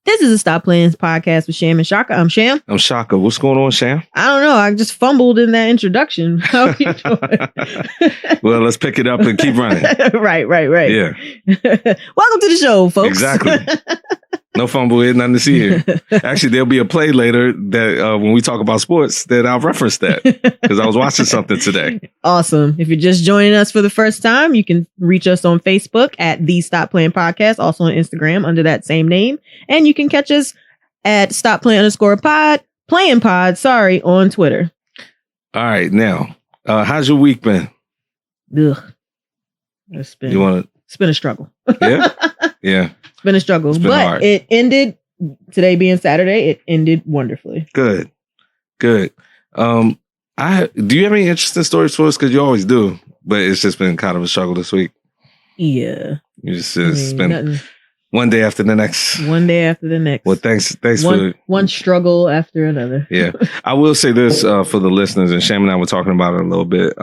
This is a Stop Playing podcast with Sham and Shaka. I'm Sham. I'm Shaka. What's going on, Sham? I don't know. I just fumbled in that introduction. How are you doing? Well, let's pick it up and keep running. Right. Yeah. Welcome to the show, folks. Exactly. No fumble here, nothing to see here. Actually, there'll be a play later that when we talk about sports that I'll reference that because I was watching something today. Awesome. If you're just joining us for the first time, you can reach us on Facebook at the Stop Playing Podcast, also on Instagram under that same name. And you can catch us at Stop Playing _pod, Playing Pod, on Twitter. All right. Now, how's your week been? Ugh. It's been a struggle. Yeah? Yeah. It's been a struggle, but hard. It ended today being Saturday. It ended wonderfully. Good. Do you have any interesting stories for us? Because you always do, but it's just been kind of a struggle this week. Yeah. You just spend nothing. One day after the next. One day after the next. Well, thanks one struggle after another. Yeah. I will say this for the listeners, and Sham and I were talking about it a little bit.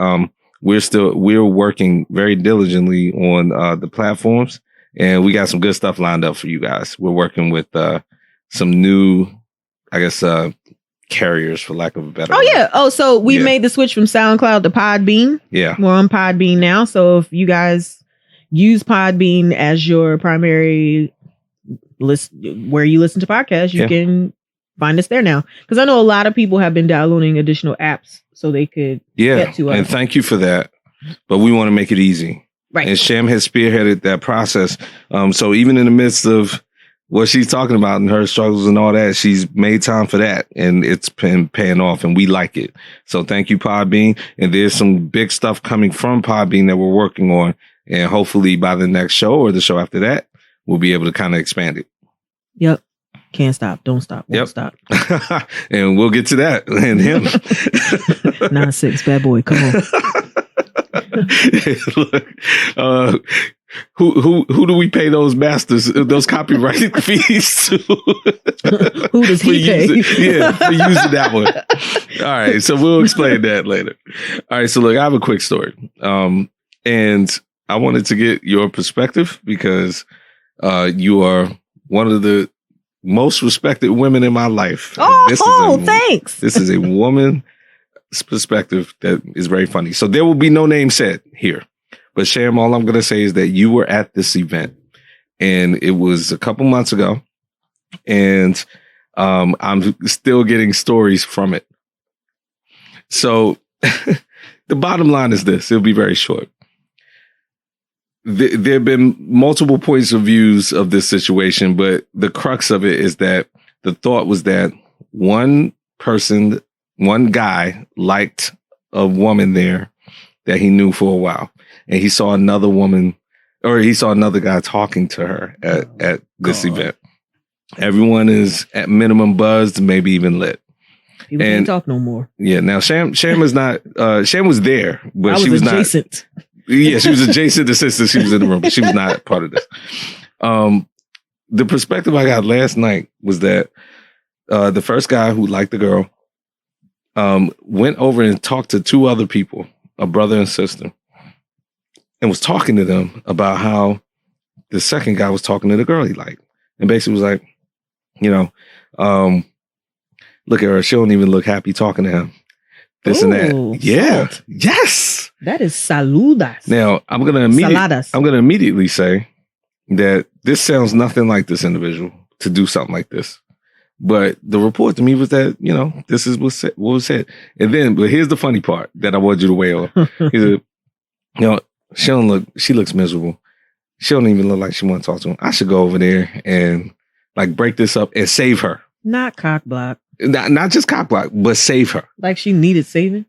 We're working very diligently on the platforms. And we got some good stuff lined up for you guys. We're working with some new, I guess, carriers, for lack of a better word. Yeah. Oh, so we made the switch from SoundCloud to Podbean. Yeah. We're on Podbean now. So if you guys use Podbean as your primary list where you listen to podcasts, you can find us there now. Because I know a lot of people have been downloading additional apps so they could get to us. And thank you for that. But we want to make it easy. Right. And Sham has spearheaded that process. So even in the midst of what she's talking about and her struggles and all that, she's made time for that. And it's been paying off and we like it. So thank you, Podbean. And there's some big stuff coming from Podbean that we're working on. And hopefully by the next show or the show after that, we'll be able to kind of expand it. Yep. Can't stop. Don't stop. Won't stop. And we'll get to that and him. 9-6, bad boy. Come on. Look, who do we pay those masters, those copyright fees to? Who does he pay? For using that one. All right, so we'll explain that later. All right, so look, I have a quick story, and I wanted to get your perspective because you are one of the most respected women in my life. Thanks. This is a woman perspective that is very funny. So there will be no name said here. But Sham, all I'm going to say is that you were at this event and it was a couple months ago and I'm still getting stories from it. So the bottom line is this. It'll be very short. There have been multiple points of views of this situation, but the crux of it is that the thought was that one guy liked a woman there that he knew for a while. And he saw another guy talking to her at this event. Everyone is at minimum buzzed, maybe even lit. People can't talk no more. Yeah. Now Sham is not, Sham was there, but she was adjacent. Yeah, she was adjacent to sister. She was in the room, but she was not part of this. The perspective I got last night was that the first guy who liked the girl went over and talked to two other people, a brother and sister, and was talking to them about how the second guy was talking to the girl he liked. And basically was like, look at her. She don't even look happy talking to him. This and that. Yeah. Salt. Yes. That is saludas. Now, I'm going to immediately say that this sounds nothing like this individual to do something like this. But the report to me was that, this is what was said. And then, but here's the funny part that I want you to weigh on. He said, she looks miserable. She don't even look like she want to talk to him. I should go over there and break this up and save her. Not cock block. Not just cock block, but save her. Like she needed saving.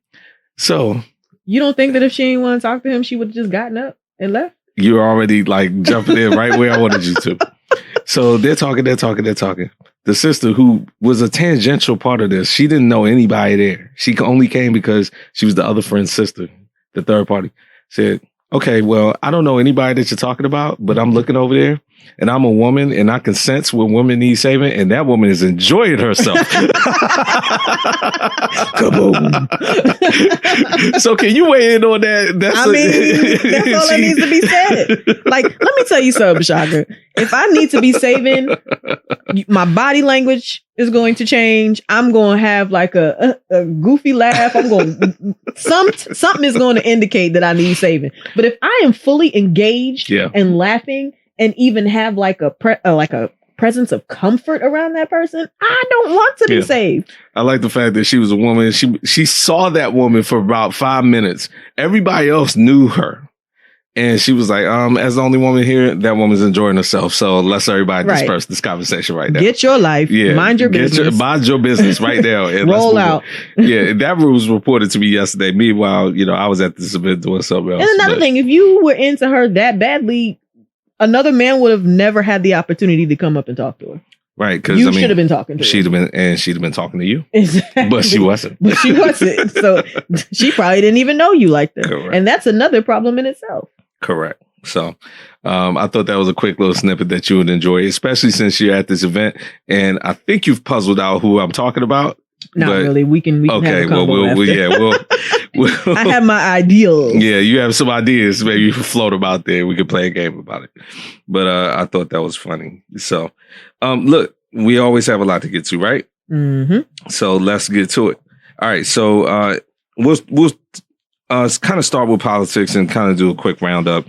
So you don't think that if she didn't want to talk to him, she would have just gotten up and left? You're already jumping in right where I wanted you to. So they're talking. The sister, who was a tangential part of this, she didn't know anybody there. She only came because she was the other friend's sister, the third party, said, okay, well, I don't know anybody that you're talking about, but I'm looking over there and I'm a woman, and I can sense when women need saving, and that woman is enjoying herself. Come on. So can you weigh in on that? That's all that needs to be said. Like, let me tell you something, Shaka. If I need to be saving, my body language is going to change. I'm going to have like a goofy laugh. I'm going something is going to indicate that I need saving. But if I am fully engaged and laughing and even have like a presence of comfort around that person, I don't want to be saved. I like the fact that she was a woman. She saw that woman for about 5 minutes. Everybody else knew her. And she was like, as the only woman here, that woman's enjoying herself. So let's everybody disperse this conversation right now. Get your life. Yeah. Mind your business. Mind your business right now. And roll out. Yeah. That was reported to me yesterday. Meanwhile, I was at this event doing something else. And another thing, if you were into her that badly, another man would have never had the opportunity to come up and talk to her. Right. Because you should have been talking to her. She'd have been talking to you. Exactly. But she wasn't. So she probably didn't even know you like that. Correct. And that's another problem in itself. Correct. So I thought that was a quick little snippet that you would enjoy, especially since you're at this event. And I think you've puzzled out who I'm talking about. Not really. We can okay, have a combo we'll I have my ideals. Yeah, you have some ideas. Maybe you can float them out there. We could play a game about it. But I thought that was funny. So look, we always have a lot to get to, right? Mm-hmm. So let's get to it. All right. So we'll kind of start with politics and kind of do a quick roundup.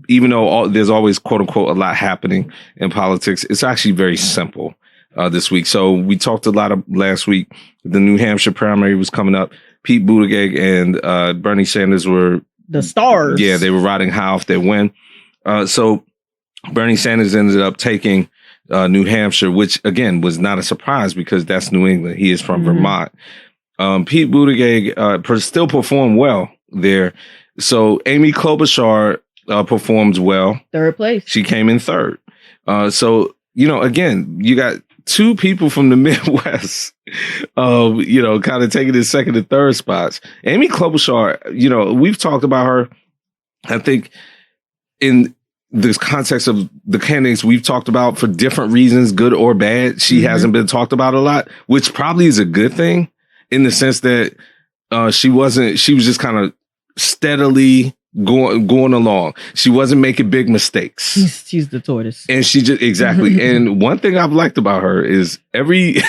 Even though there's always, quote unquote, a lot happening in politics, it's actually very simple this week. So we talked a lot of last week. The New Hampshire primary was coming up. Pete Buttigieg and Bernie Sanders were the stars. Yeah, they were riding high off their win. So Bernie Sanders ended up taking New Hampshire, which, again, was not a surprise because that's New England. He is from Vermont. Pete Buttigieg still performed well there. So Amy Klobuchar performed well. Third place. She came in third. So, again, you got two people from the Midwest, kind of taking the second and third spots. Amy Klobuchar, we've talked about her, I think, in the context of the candidates we've talked about for different reasons, good or bad. She hasn't been talked about a lot, which probably is a good thing. In the sense that she was just kind of steadily going along. She wasn't making big mistakes. She's the tortoise. And she just, exactly. And one thing I've liked about her is every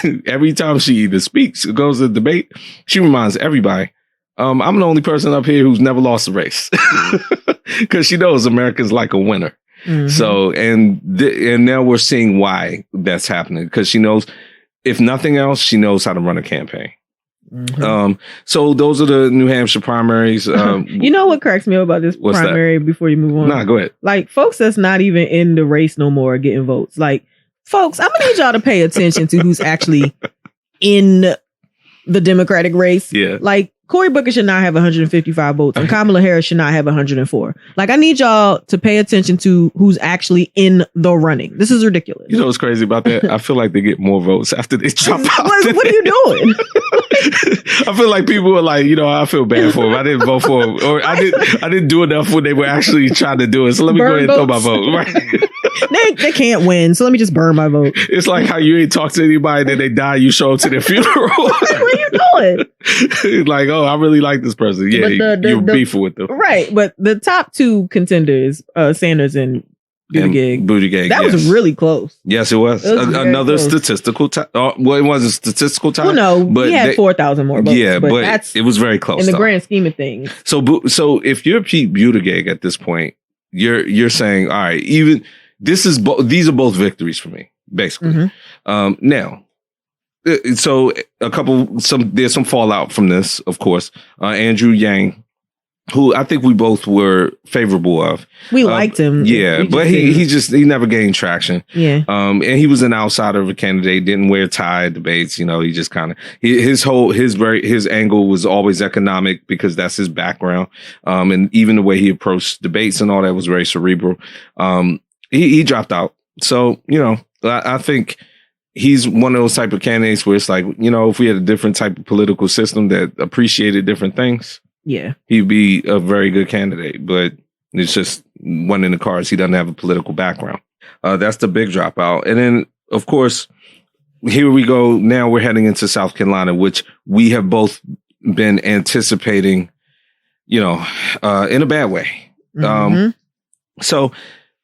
time she either speaks or goes to debate, she reminds everybody, I'm the only person up here who's never lost a race. Because she knows Americans like a winner. Mm-hmm. So, and now we're seeing why that's happening. Because she knows, if nothing else, she knows how to run a campaign. Mm-hmm. So those are the New Hampshire primaries. You know what cracks me up about this primary before you move on? Nah, go ahead. Like, folks that's not even in the race no more are getting votes. Like, folks, I'm gonna need y'all to pay attention to who's actually in the Democratic race. Yeah. Like, Cory Booker should not have 155 votes and Kamala Harris should not have 104. Like, I need y'all to pay attention to who's actually in the running. This is ridiculous. You know what's crazy about that? I feel like they get more votes after they drop out. What are you doing? I feel like people were like, I feel bad for them. I didn't vote for them. Or I didn't do enough when they were actually trying to do it. So let me go ahead and throw my vote. Right? They can't win. So let me just burn my vote. It's like how you ain't talk to anybody, then they die, you show up to their funeral. What are you doing? Like, oh, I really like this person. Yeah, you're beefing with them. Right. But the top two contenders, Sanders and Buttigieg. That was really close. Yes, it was. Another statistical tie. Well, it wasn't a statistical tie. Well, no, but he had 4,000 more votes. Yeah, but that's, it was very close. In the grand scheme of things. So if you're Pete Buttigieg at this point, you're saying, all right, even these are both victories for me, basically. Mm-hmm. Now, so there's some fallout from this, of course. Andrew Yang, who I think we both were favorable of. We liked him. Yeah, but he never gained traction. Yeah. And he was an outsider of a candidate, didn't wear tie at debates. He just kind of, his angle was always economic because that's his background. And even the way he approached debates and all that was very cerebral. He dropped out. So, I think he's one of those type of candidates where it's like, if we had a different type of political system that appreciated different things, yeah, he'd be a very good candidate. But it's just one in the cards. He doesn't have a political background. That's the big dropout. And then, of course, here we go. Now we're heading into South Carolina, which we have both been anticipating, in a bad way. So,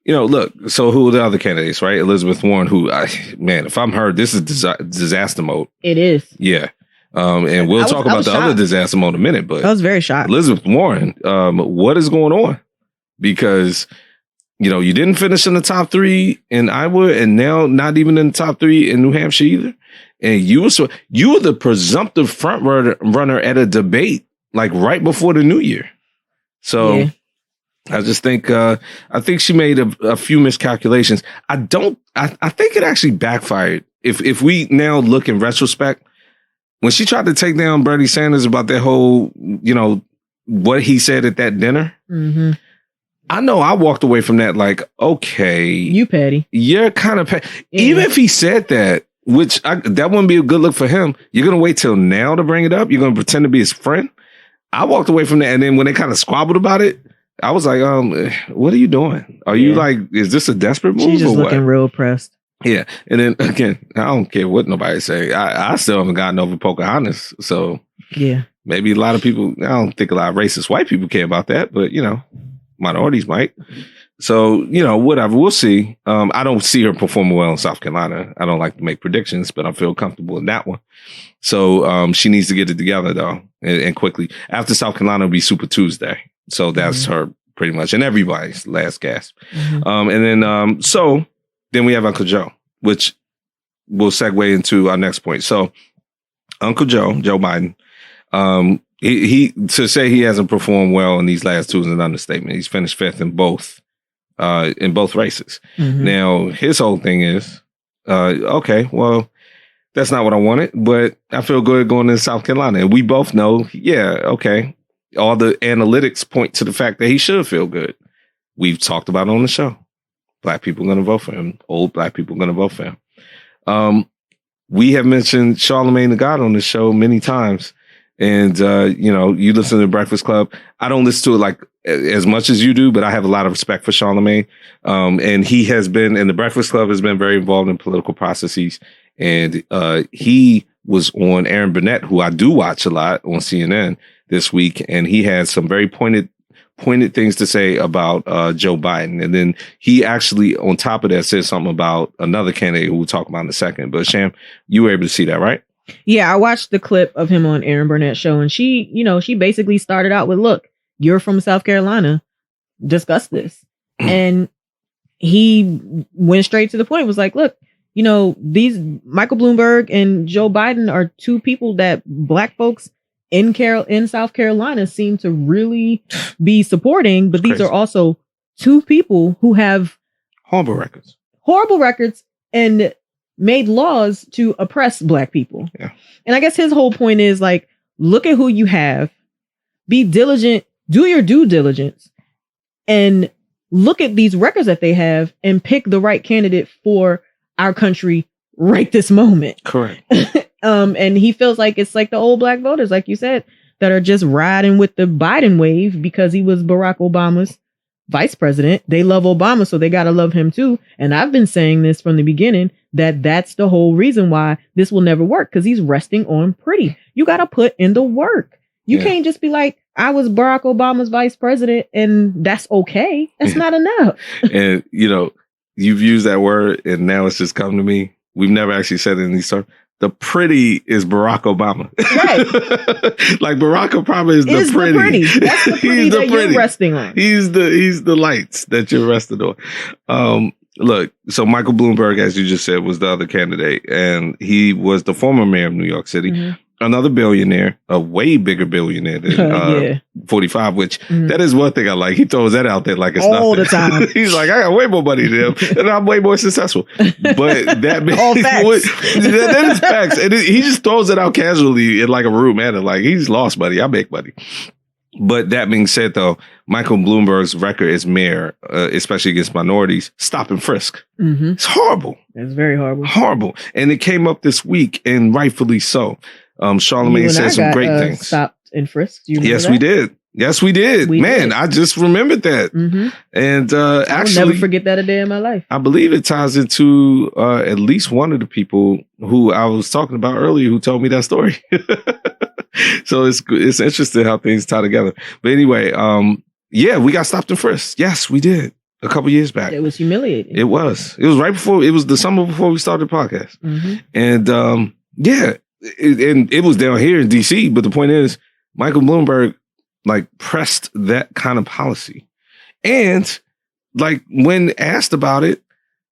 look, so who are the other candidates, right? Elizabeth Warren, if I'm her, this is disaster mode. It is. Yeah. And we'll talk about the other disaster mode in a minute, but I was very shocked. Elizabeth Warren, what is going on? Because, you didn't finish in the top 3 in Iowa, and now not even in the top 3 in New Hampshire either. And you were the presumptive front runner at a debate, like right before the new year. So yeah. I just think, I think she made a few miscalculations. I think it actually backfired. If we now look in retrospect, when she tried to take down Bernie Sanders about that whole, what he said at that dinner, I know I walked away from that like, okay. You petty. You're kind of petty. Yeah. Even if he said that, that wouldn't be a good look for him. You're going to wait till now to bring it up? You're going to pretend to be his friend? I walked away from that. And then when they kind of squabbled about it, I was like, what are you doing? Are you like, is this a desperate move? She's just looking real oppressed. Yeah. And then again, I don't care what nobody say. I still haven't gotten over Pocahontas. So yeah, maybe a lot of people, I don't think a lot of racist white people care about that, but minorities might. So, whatever. We'll see. I don't see her performing well in South Carolina. I don't like to make predictions, but I feel comfortable in that one. So she needs to get it together, though, and quickly. After South Carolina, it'll be Super Tuesday. So that's her pretty much. And everybody's last gasp. And then we have Uncle Joe, which will segue into our next point. So Uncle Joe Biden, he to say he hasn't performed well in these last two is an understatement. He's finished 5th in both races. Now, his whole thing is, okay, well, that's not what I wanted, but I feel good going to South Carolina. And we both know, yeah, okay, all the analytics point to the fact that he should feel good. We've talked about it on the show. Black people are going to vote for him. Old Black people are going to vote for him. We have mentioned Charlamagne the God on the show many times. And, you listen to the Breakfast Club. I don't listen to it like as much as you do, but I have a lot of respect for Charlamagne. And he has been, and the Breakfast Club has been very involved in political processes. And he was on Aaron Burnett, who I do watch a lot on CNN this week. And he had some very pointed things to say about Joe Biden. And then he actually, on top of that, said something about another candidate who we'll talk about in a second. But Sham, you were able to see that, right? Yeah, I watched the clip of him on Aaron Burnett's show, and she basically started out with, look, you're from South Carolina, discuss this. And he went straight to the point, was like, look, these Michael Bloomberg and Joe Biden are two people that Black folks in South Carolina seem to really be supporting, but these are also two people who have horrible records and made laws to oppress Black people. Yeah. And I guess his whole point is like, look at who you have, be diligent, do your due diligence, and look at these records that they have and pick the right candidate for our country right this moment. Correct. And he feels like it's like the old Black voters, like you said, that are just riding with the Biden wave because he was Barack Obama's vice president. They love Obama, so they got to love him too. And I've been saying this from the beginning, that's the whole reason why this will never work, because he's resting on pretty. You got to put in the work. You can't just be like, I was Barack Obama's vice president and that's okay. That's not enough. And, you've used that word and now it's just come to me. We've never actually said it in these terms. The pretty is Barack Obama. Right. Like Barack Obama is the pretty. That's the pretty that you're resting on. He's the lights that you're resting on. Look, so Michael Bloomberg, as you just said, was the other candidate, and he was the former mayor of New York City. Another billionaire, a way bigger billionaire than 45, which that is one thing I like. He throws that out there like it's all nothing. The time. He's like, I got way more money than him, and I'm way more successful. But that all facts. that is facts. And he just throws it out casually in like a rude manner. Like, he's lost money. I make money. But that being said, though, Michael Bloomberg's record as mayor, especially against minorities, stop and frisk. It's horrible. It's very horrible. Horrible. And it came up this week, and rightfully so. Charlamagne said some great things. Stopped and frisked. Yes, we did. Yes, we did. I just remembered that. Mm-hmm. And actually, I'll never forget that a day in my life. I believe it ties into at least one of the people who I was talking about earlier who told me that story. So it's interesting how things tie together. But anyway, we got stopped and frisked. Yes, we did. A couple years back. It was humiliating. It was right before, it was the summer before we started the podcast. Mm-hmm. And it was down here in DC. But the point is, Michael Bloomberg pressed that kind of policy. And when asked about it,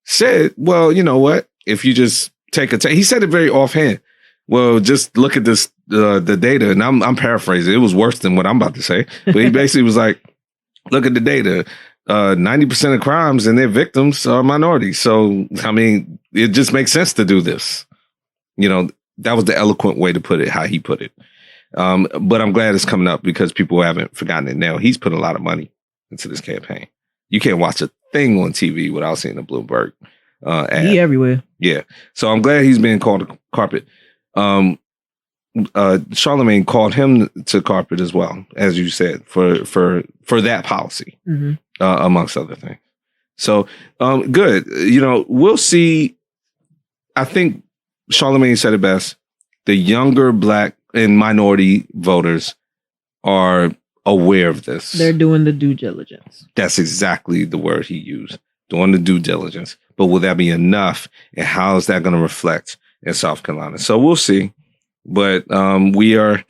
said, well, you know what? If you just take he said it very offhand. Well, just look at this, the data. And I'm paraphrasing. It was worse than what I'm about to say. But he basically was like, look at the data. 90% of crimes and their victims are minorities. So, I mean, it just makes sense to do this. That was the eloquent way to put it, how he put it. But I'm glad it's coming up because people haven't forgotten it now. He's put a lot of money into this campaign. You can't watch a thing on TV without seeing a Bloomberg ad. He everywhere. Yeah. So I'm glad he's being called to carpet. Charlamagne called him to carpet as well, as you said, for that policy, mm-hmm. Amongst other things. So good. We'll see. I think Charlamagne said it best. The younger Black and minority voters are aware of this. They're doing the due diligence. That's exactly the word he used. Doing the due diligence. But will that be enough? And how is that going to reflect in South Carolina? So we'll see. But we are,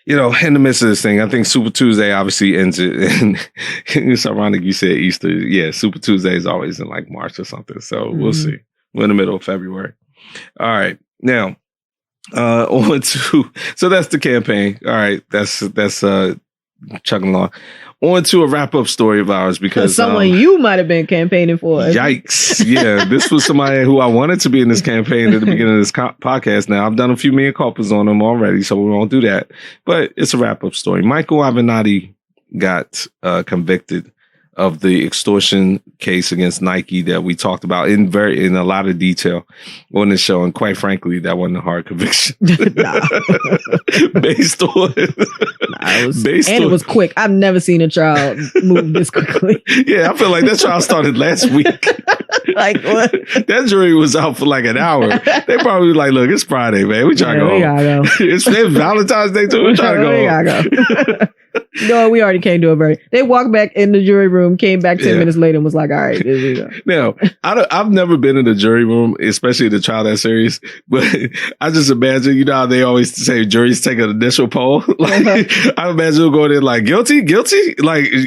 in the midst of this thing. I think Super Tuesday obviously ends it. And it's ironic you said Easter. Yeah, Super Tuesday is always in March or something. So we'll see. We're in the middle of February. All right. Now, on to, so that's the campaign. All right. That's chugging along. On to a wrap-up story of ours because someone you might have been campaigning for. Yikes. Yeah, this was somebody who I wanted to be in this campaign at the beginning of this podcast. Now, I've done a few mea culpas on them already, so we won't do that. But it's a wrap-up story. Michael Avennati got convicted of the extortion case against Nike that we talked about in a lot of detail on the show. And quite frankly, that wasn't a hard conviction. It was quick. I've never seen a trial move this quickly. Yeah, I feel like that trial started last week. What? That jury was out for an hour. They probably were look, it's Friday, man. We trying to go. We gotta go. It's Valentine's Day too. We trying to go. We gotta go. No, we already came to a verdict. They walked back in the jury room, came back 10 minutes later and was like, all right, there we go. Now, I've never been in a jury room, especially the trial that series, but I just imagine, how they always say juries take an initial poll. I imagine them going in guilty?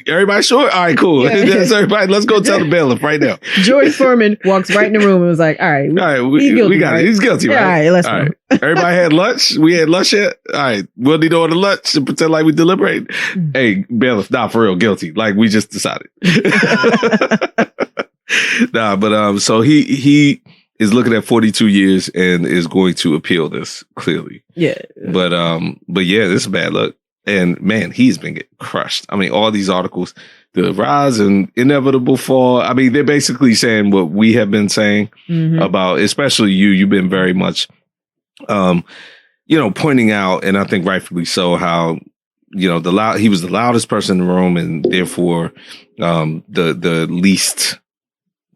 Everybody sure? All right, cool. Yeah. That's everybody. Let's go tell the bailiff right now. George Foreman walks right in the room and was like, all right, we got it. He's guilty, right? Yeah, all right, let's go. Right. Everybody had lunch? We had lunch yet? All right, we'll need to order lunch and pretend like we deliberate. Hey, bailiff, not for real, guilty. We just decided. So he is looking at 42 years and is going to appeal this, clearly. Yeah. But yeah, this is bad luck. And man, he's been getting crushed. I mean, all these articles, the rise and inevitable fall. I mean, they're basically saying what we have been saying about, especially you've been very much, pointing out, and I think rightfully so, how, he was the loudest person in the room and therefore the least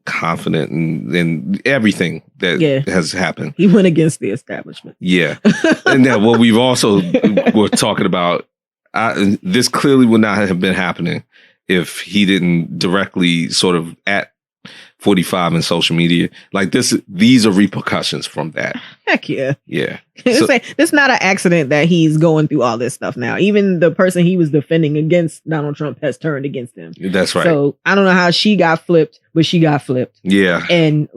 confident in everything that has happened. He went against the establishment. Yeah. And then what we've also were talking about, this clearly would not have been happening if he didn't directly sort of at 45 in social media. These are repercussions from that. Heck yeah. Yeah. It's not an accident that he's going through all this stuff now. Even the person he was defending against Donald Trump has turned against him. That's right. So I don't know how she got flipped, but she got flipped. Yeah. And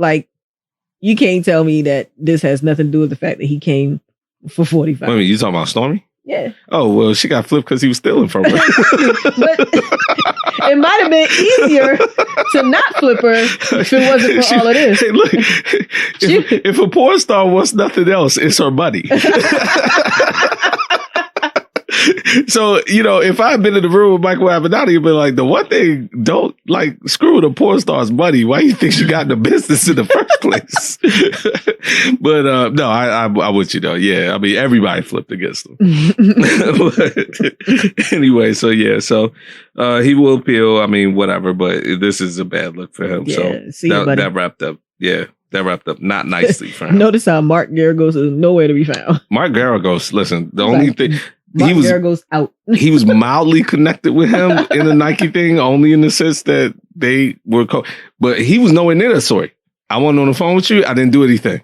you can't tell me that this has nothing to do with the fact that he came for 45. Wait a minute, you talking about Stormy? Yeah. Oh, well, she got flipped because he was stealing from her. But it might have been easier to not flip her if it wasn't for all of this. Hey, look, if a porn star wants nothing else, it's her money. So, if I had been in the room with Michael Avennati, you'd be like, the one thing, don't screw the porn star's money. Why do you think she got in the business in the first place? But no, I'm with you though. Yeah. I mean, everybody flipped against him. But anyway, so yeah, he will appeal. I mean, whatever, but this is a bad look for him. Yeah, so that wrapped up. Yeah. That wrapped up not nicely for him. Notice how Mark Garagos is nowhere to be found. Mark Garagos, listen, the only thing Garagos out. He was mildly connected with him in the Nike thing, only in the sense that they were but he was nowhere near that story. I wasn't on the phone with you. I didn't do anything.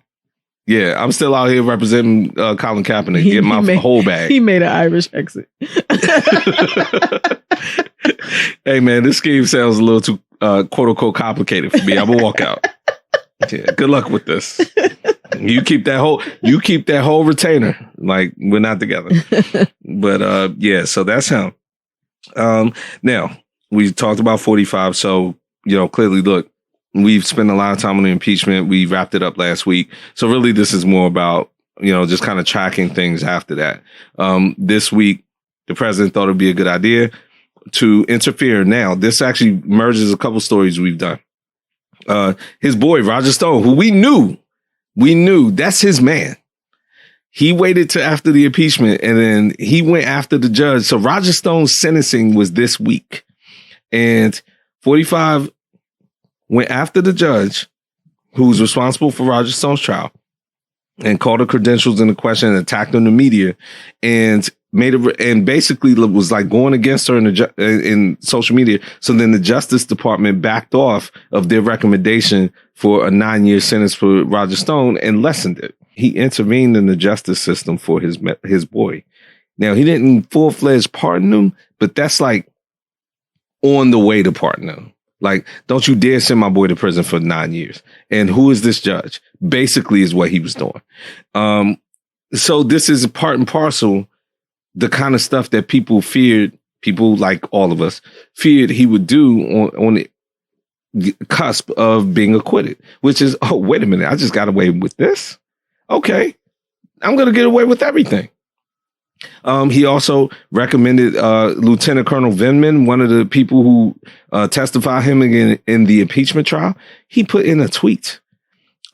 Yeah, I'm still out here representing Colin Kaepernick, get my whole bag. He made an Irish exit. Hey man, this scheme sounds a little too quote unquote complicated for me. I'm gonna walk out. Yeah, good luck with this. You keep that whole retainer. Like, we're not together. But yeah, so that's him. Now we talked about 45. So, clearly, look, we've spent a lot of time on the impeachment. We wrapped it up last week. So really, this is more about, just kind of tracking things after that. This week, the president thought it'd be a good idea to interfere. Now, this actually merges a couple stories we've done. His boy, Roger Stone, who we knew that's his man. He waited till after the impeachment and then he went after the judge. So Roger Stone's sentencing was this week, and 45 went after the judge who's responsible for Roger Stone's trial and called her credentials into question and attacked her in the media and and basically was like going against her in social media. So then the Justice Department backed off of their recommendation for a 9-year sentence for Roger Stone and lessened it. He intervened in the justice system for his boy. Now, he didn't full-fledged pardon him, but that's like on the way to pardon him. Like, don't you dare send my boy to prison for 9 years. And who is this judge? Basically is what he was doing. So this is part and parcel the kind of stuff that people like all of us feared he would do on the cusp of being acquitted, which is, oh, wait a minute, I just got away with this. Okay, I'm going to get away with everything. He also recommended Lieutenant Colonel Vindman, one of the people who testified him again in the impeachment trial. He put in a tweet.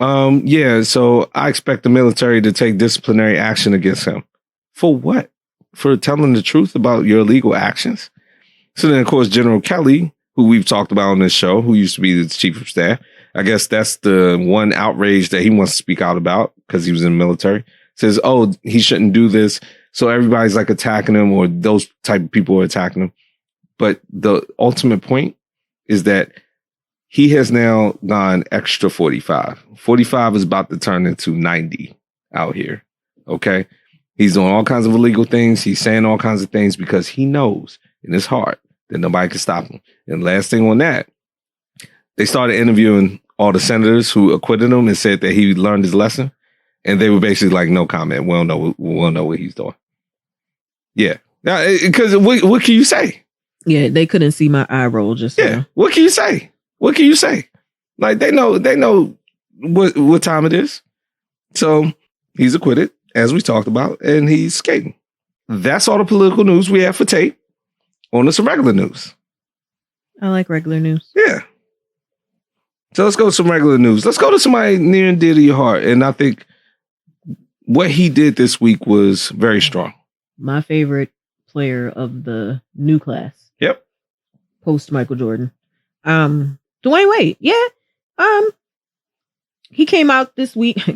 Yeah, so I expect the military to take disciplinary action against him. For what? For telling the truth about your illegal actions? So then, of course, General Kelly, who we've talked about on this show, who used to be the chief of staff, I guess that's the one outrage that he wants to speak out about because he was in the military, says, oh, he shouldn't do this. So everybody's like attacking him, or those type of people are attacking him. But the ultimate point is that he has now gone extra 45. 45 is about to turn into 90 out here. Okay. He's doing all kinds of illegal things. He's saying all kinds of things because he knows in his heart that nobody can stop him. And last thing on that, they started interviewing all the senators who acquitted him and said that he learned his lesson. And they were basically like, no comment. We'll know what he's doing. Yeah. Because what can you say? Yeah, they couldn't see my eye roll just now. What can you say? What can you say? Like, they know what time it is. So he's acquitted, as we talked about, and he's skating. That's all the political news we have for tape. On to some regular news. I like regular news. Yeah. So let's go to some regular news. Let's go to somebody near and dear to your heart. And I think what he did this week was very strong. My favorite player of the new class. Yep. Post Michael Jordan. Dwayne Wade. Yeah. He came out this week.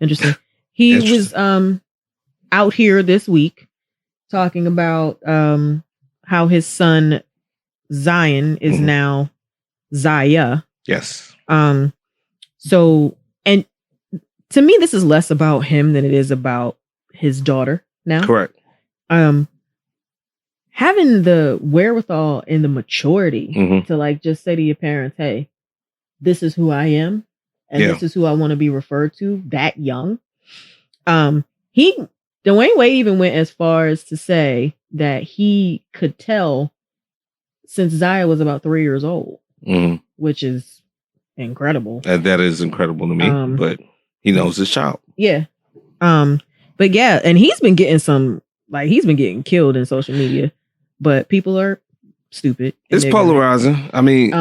Interesting. He was out here this week talking about how his son Zion is now Zaya. Yes. So, and to me, this is less about him than it is about his daughter now. Correct. Having the wherewithal and the maturity to like just say to your parents, hey, this is who I am and this is who I want to be referred to that young. Dwayne Wade even went as far as to say that he could tell since Zaya was about 3 years old, which is incredible. That is incredible to me, but he knows his child. Yeah. But yeah, and he's been getting some like he's been getting killed in social media, but people are stupid. It's polarizing. I mean,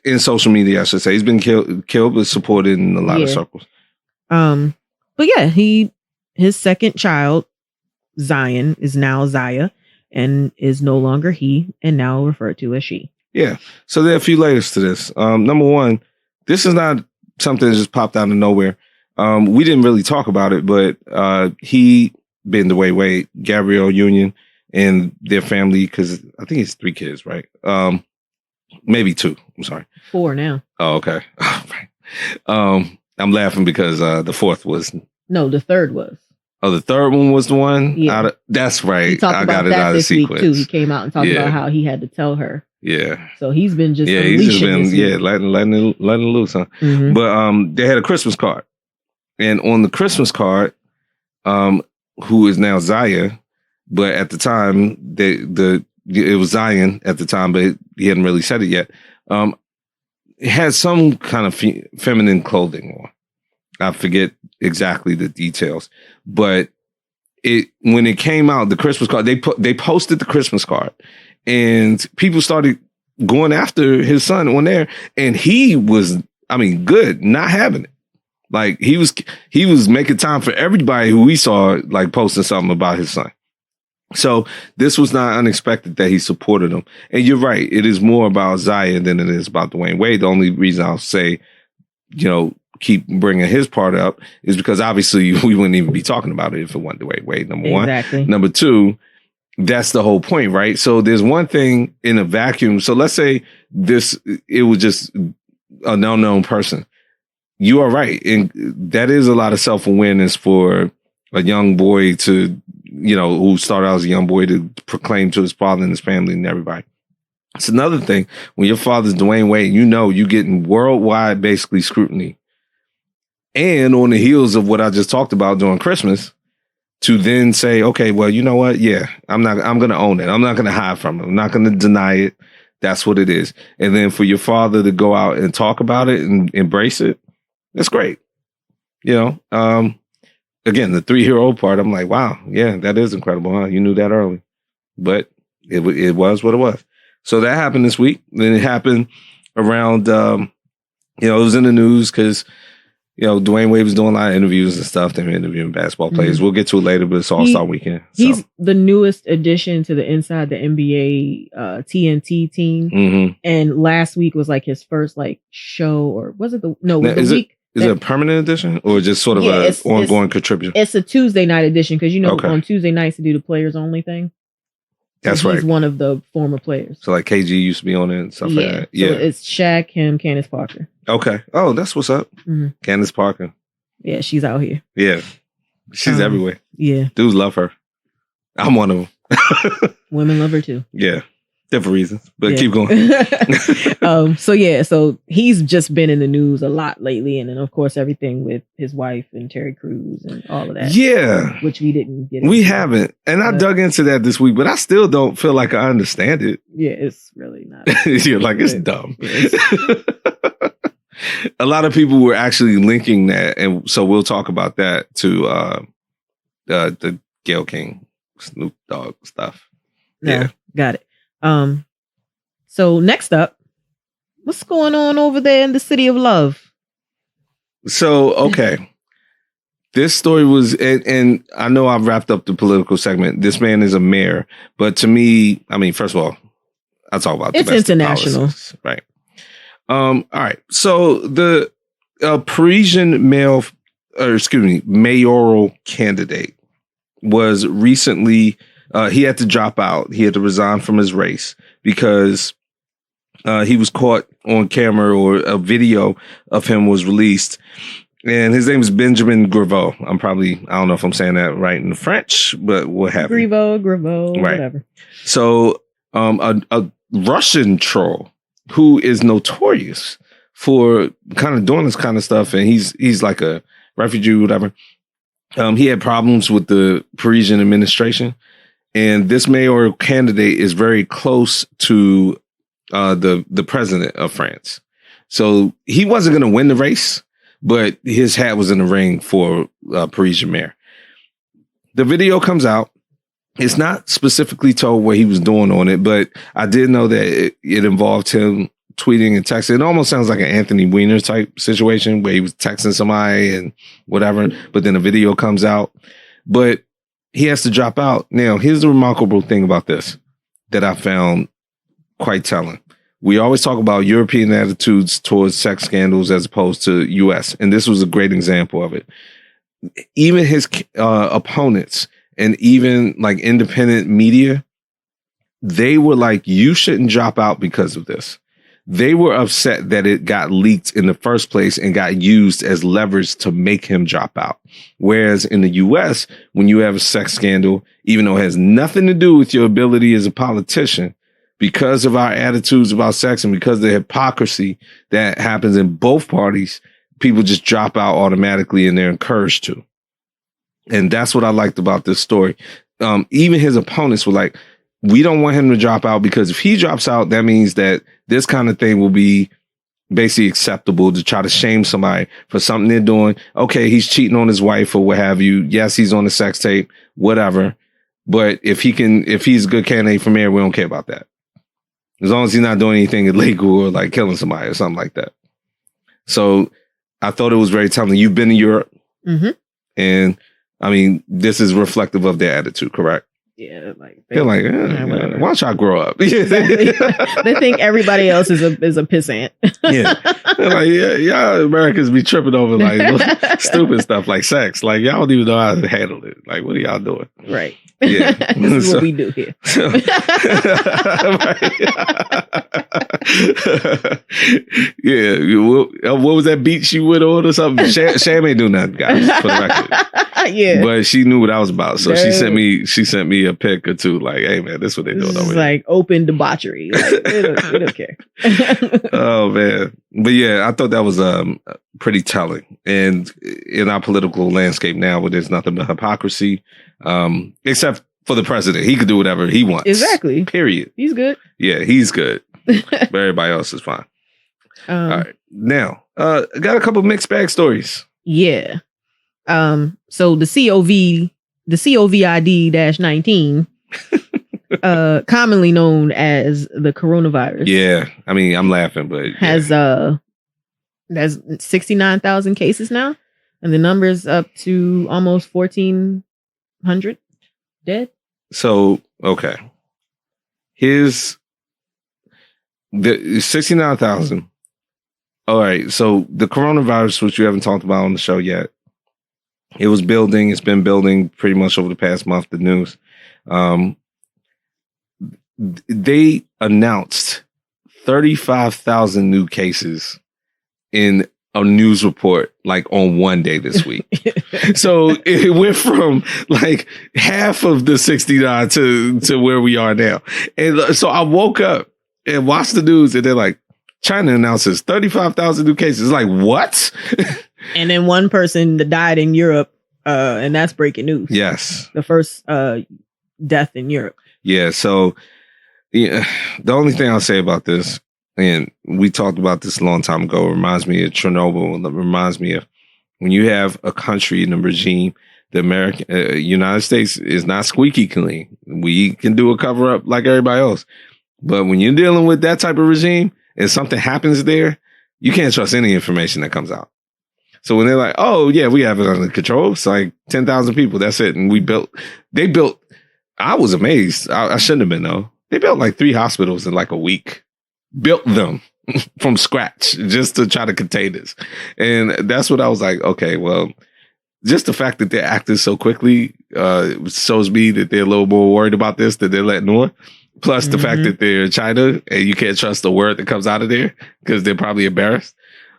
in social media, I should say, he's been killed, but supported in a lot of circles. But yeah, his second child, Zion, is now Zaya, and is no longer he, and now referred to as she. Yeah. So there are a few layers to this. Number one, this is not something that just popped out of nowhere. We didn't really talk about it, but he been the way Gabrielle Union and their family, because I think it's 3 kids, right? Maybe 2. I'm sorry. 4 now. Oh, okay. I'm laughing because the 4th was. No, the 3rd was. Oh, the 3rd one was the one? Yeah. That's right. I got it out of sequence. Too. He came out and talked about how he had to tell her. Yeah. So he's been just letting it loose, huh? Mm-hmm. But they had a Christmas card. And on the Christmas card, who is now Zaya, but at the time it was Zion at the time, but he hadn't really said it yet. It had some kind of feminine clothing on. I forget exactly the details, but when it came out, the Christmas card, they posted the Christmas card, and people started going after his son on there, and he was, good, not having it. Like he was making time for everybody who we saw like posting something about his son. So this was not unexpected that he supported him. And you're right, it is more about Zaya than it is about Dwayne Wade. The only reason I'll say, keep bringing his part up is because obviously we wouldn't even be talking about it if it wasn't Dwayne Wade, number exactly. one. Number two, that's the whole point, right? So there's one thing in a vacuum. So let's say it was just a known person. You are right. And that is a lot of self-awareness for a young boy to, who started out as a young boy to proclaim to his father and his family and everybody. It's another thing. When your father's Dwayne Wade, you're getting worldwide, basically, scrutiny. And on the heels of what I just talked about during Christmas, to then say, okay, well, you know what? Yeah, I'm going to own it. I'm not going to hide from it. I'm not going to deny it. That's what it is. And then for your father to go out and talk about it and embrace it, that's great. Again, the 3-year-old part, I'm like, wow, yeah, that is incredible, huh? You knew that early. But it was what it was. So that happened this week. Then it happened around, it was in the news because, Dwayne Wade was doing a lot of interviews and stuff. They were interviewing basketball players. Mm-hmm. We'll get to it later, but it's All-Star Weekend. So. He's the newest addition to the Inside the NBA TNT team. Mm-hmm. And last week was like his first show, or was it week? Is it a permanent edition or just sort of an ongoing contributor? It's a Tuesday night edition because, on Tuesday nights to do the players only thing. That's right. He's one of the former players. So like KG used to be on it and stuff like that. Yeah. So it's Shaq, him, Candace Parker. Okay. Oh, that's what's up. Mm-hmm. Candace Parker. Yeah, she's out here. Yeah. She's everywhere. Yeah. Dudes love her. I'm one of them. Women love her too. Yeah. Different reasons, but keep going. So he's just been in the news a lot lately. And then, of course, everything with his wife and Terry Crews and all of that. Yeah. Which we didn't get into. We haven't. And I dug into that this week, but I still don't feel like I understand it. Yeah, it's really not. It's dumb. A lot of people were actually linking that. And so we'll talk about that to the Gayle King, Snoop Dogg stuff. Yeah. Got it. So next up, what's going on over there in the City of Love? So, okay. This story was, and I know I've wrapped up the political segment. This man is a mayor, but to me, first of all, I talk about it's international, policies, right? All right. So the Parisian mayoral candidate was recently. He had to drop out. He had to resign from his race because he was caught on camera, or a video of him was released. And his name is Benjamin Griveaux. I don't know if I'm saying that right in the French, but what have you. Griveaux, right. Whatever. So a Russian troll who is notorious for kind of doing this kind of stuff. And he's like a refugee, whatever. He had problems with the Parisian administration. And this mayoral candidate is very close to the president of France. So he wasn't going to win the race, but his hat was in the ring for Parisian mayor. The video comes out, It's not specifically told what he was doing on it, but I did know that it involved him tweeting and texting. It almost sounds like an Anthony Weiner type situation where he was texting somebody and whatever, but then a video comes out. But he has to drop out. Now, here's the remarkable thing about this that I found quite telling. We always talk about European attitudes towards sex scandals as opposed to U.S., and this was a great example of it. Even his opponents and even like independent media, they were like, you shouldn't drop out because of this. They were upset that it got leaked in the first place and got used as leverage to make him drop out. Whereas in the US, when you have a sex scandal, even though it has nothing to do with your ability as a politician, because of our attitudes about sex and because of the hypocrisy that happens in both parties, people just drop out automatically and they're encouraged to. And that's what I liked about this story. Even his opponents were like, we don't want him to drop out because if he drops out, that means that this kind of thing will be basically acceptable to try to shame somebody for something they're doing. Okay, he's cheating on his wife or what have you. Yes, he's on the sex tape, whatever. But if he's a good candidate for mayor, we don't care about that. As long as he's not doing anything illegal or like killing somebody or something like that. So I thought it was very telling. You've been to Europe. Mm-hmm. And I mean, this is reflective of their attitude, correct? Yeah, like they're like, why don't y'all grow up? Exactly. They think everybody else is a pissant. Yeah, they're like, y'all Americans be tripping over like stupid stuff like sex. Like y'all don't even know how to handle it. Like, what are y'all doing? Right. Yeah, this is what we do here. Yeah, what was that beat she went on or something? Sham ain't do nothing, guys. For the record. Yeah, but she knew what I was about, so she sent me a pic or two. Like, hey man, this is what they doing over here. Like open debauchery. Like, they don't care. Oh man, but yeah, I thought that was pretty telling. And in our political landscape now, where there's nothing but hypocrisy, except for the president, he could do whatever he wants. Exactly. Period. He's good. Yeah, he's good. But everybody else is fine. All right, now I got a couple mixed bag stories. Yeah. So the COVID-19, commonly known as the coronavirus. Yeah, I mean, I'm laughing, but has there's 69,000 cases now, and the number's up to almost 1,400 dead. So okay, here's the 69,000. All right, so the coronavirus, which you haven't talked about on the show yet, it was building. It's been building pretty much over the past month. The news, they announced 35,000 new cases in a news report, like on one day this week. So it went from like half of the 69 to where we are now. And so I woke up and watched the news, and they're like, China announces 35,000 new cases. Like, what? And then one person that died in Europe, and that's breaking news. Yes. The first death in Europe. Yeah. So yeah, the only thing I'll say about this, and we talked about this a long time ago, it reminds me of Chernobyl. It reminds me of when you have a country and a regime, the United States is not squeaky clean. We can do a cover up like everybody else. But when you're dealing with that type of regime and something happens there, you can't trust any information that comes out. So when they're like, oh, yeah, we have it under control. It's like 10,000 people. That's it. And they built, I was amazed. I shouldn't have been, though. They built like 3 hospitals in like a week. Built them from scratch just to try to contain this. And that's what I was like, okay, well, just the fact that they're acting so quickly shows me that they're a little more worried about this than they're letting on. Plus the fact that they're in China and you can't trust the word that comes out of there because they're probably embarrassed.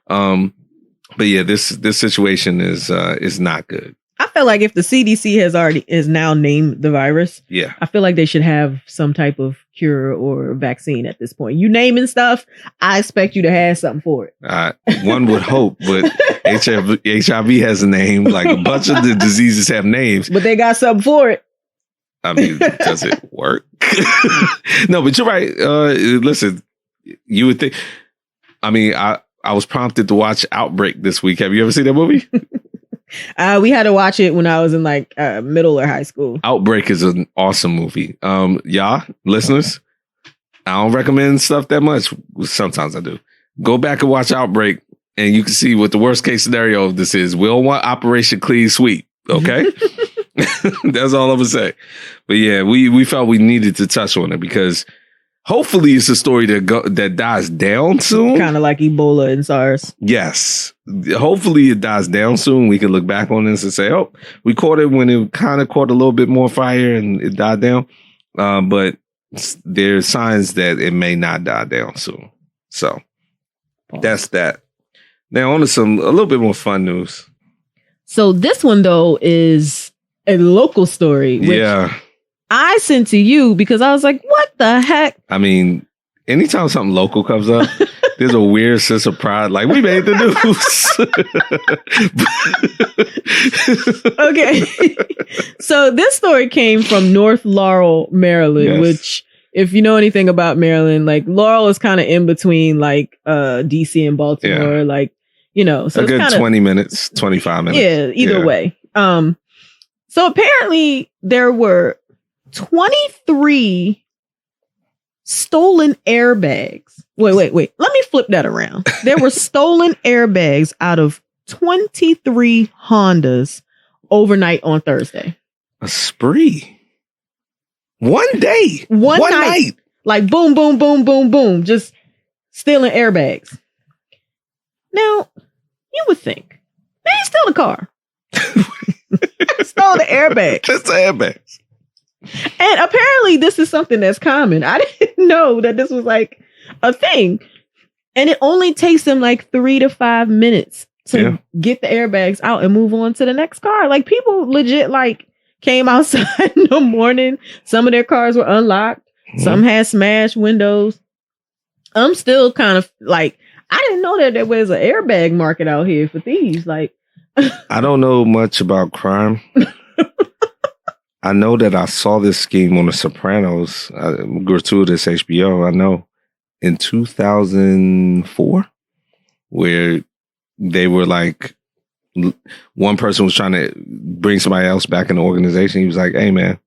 But yeah, this situation is not good. I feel like if the CDC has now named the virus, yeah, I feel like they should have some type of cure or vaccine at this point. You naming stuff, I expect you to have something for it. One would hope, but HIV has a name. Like a bunch of the diseases have names, but they got something for it. I mean, does it work? No, but you're right. Listen, you would think. I mean, I was prompted to watch Outbreak this week. Have you ever seen that movie? We had to watch it when I was in like middle or high school. Outbreak is an awesome movie. Y'all, listeners, I don't recommend stuff that much. Sometimes I do. Go back and watch Outbreak, and you can see what the worst case scenario of this is. We don't want Operation Clean Sweep, okay? That's all I'm gonna say. But yeah, we felt we needed to touch on it because hopefully it's a story that dies down soon. Kind of like Ebola and SARS. Yes. Hopefully it dies down soon. We can look back on this and say, oh, we caught it when it kind of caught a little bit more fire and it died down. But there's signs that it may not die down soon. So that's that. Now on to a little bit more fun news. So this one, though, is a local story. Which I sent to you because I was like, what the heck? I mean, anytime something local comes up, there's a weird sense of pride. Like, we made the news. Okay. So this story came from North Laurel, Maryland, which, if you know anything about Maryland, like Laurel is kind of in between like DC and Baltimore. Yeah. Like, you know, so a good 20 minutes, 25 minutes. Yeah, either way. So apparently there were 23 stolen airbags. Wait. Let me flip that around. There were stolen airbags out of 23 Hondas overnight on Thursday. A spree. One day. One night. Like boom, boom, boom, boom, boom. Just stealing airbags. Now, you would think, they ain't steal the car. Stole the airbags. Just the airbags. And apparently this is something that's common. I didn't know that this was like a thing. And it only takes them like 3 to 5 minutes to get the airbags out and move on to the next car. Like people legit like came outside in the morning. Some of their cars were unlocked. Some had smashed windows. I'm still kind of like, I didn't know that there was an airbag market out here for thieves. Like, I don't know much about crime. I know that I saw this scheme on The Sopranos, gratuitous HBO, I know, in 2004, where they were like, one person was trying to bring somebody else back in the organization. He was like, hey, man,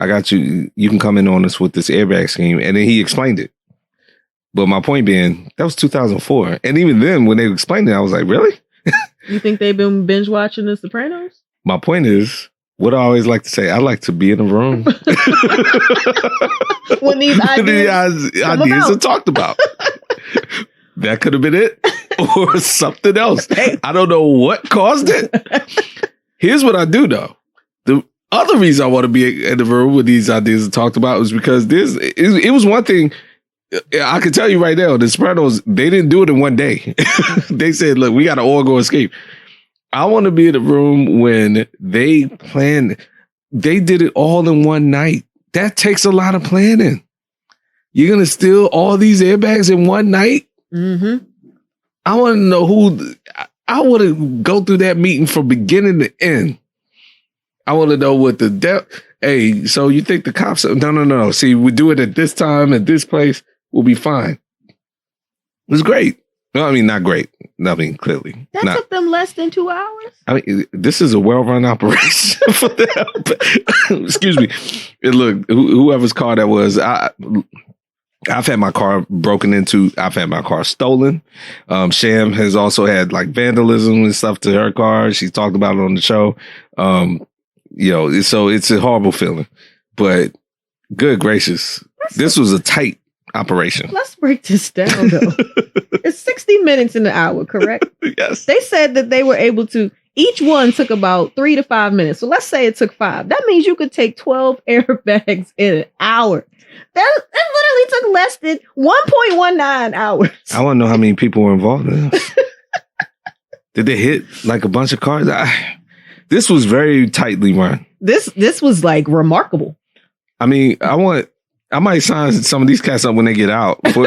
I got you. You can come in on us with this airbag scheme. And then he explained it. But my point being, that was 2004. And even then, when they explained it, I was like, really? You think they've been binge watching The Sopranos? My point is, what I always like to say, I like to be in a room when these ideas are talked about. That could have been it or something else. I don't know what caused it. Here's what I do know. The other reason I want to be in the room when these ideas are talked about is because it was one thing. I can tell you right now, the Sopranos, they didn't do it in one day. They said, look, we got an all-go escape. I want to be in the room when they planned. They did it all in one night. That takes a lot of planning. You're going to steal all these airbags in one night? Mm-hmm. I want to know I want to go through that meeting from beginning to end. I want to know what hey, so you think the cops, no. See, we do it at this time, at this place. We'll be fine. It was great. No, I mean, not great. I mean, clearly. That took them less than 2 hours? I mean, this is a well-run operation for them. Excuse me. Look, whoever's car that was, I've had my car broken into. I've had my car stolen. Sham has also had like vandalism and stuff to her car. She talked about it on the show. So it's a horrible feeling. But good gracious, this was a tight operation. Let's break this down, though. It's 60 minutes in the hour, correct? Yes. They said that they were able to, each one took about 3 to 5 minutes. So let's say it took 5. That means you could take 12 airbags in an hour. That literally took less than 1.19 hours. I want to know how many people were involved in this. Did they hit like a bunch of cars? This was very tightly run. This was like remarkable. I mean, I might sign some of these cats up when they get out for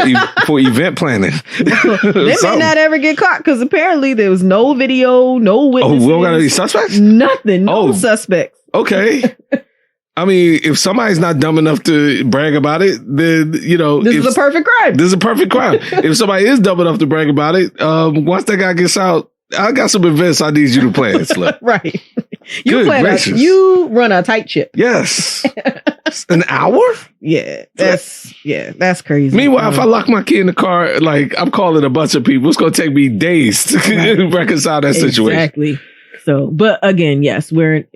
event planning. They may not ever get caught because apparently there was no video, no witnesses. Oh, we don't got any suspects? Nothing. No suspects. Okay. I mean, if somebody's not dumb enough to brag about it, then, this is a perfect crime. This is a perfect crime. If somebody is dumb enough to brag about it, once that guy gets out, I got some events I need you to plan, Slip. Right. You run a tight ship. Yes. An hour? Yeah. That's crazy. Meanwhile, if I lock my key in the car, like I'm calling a bunch of people, it's gonna take me days to reconcile that situation. Exactly. So, but again, yes, we're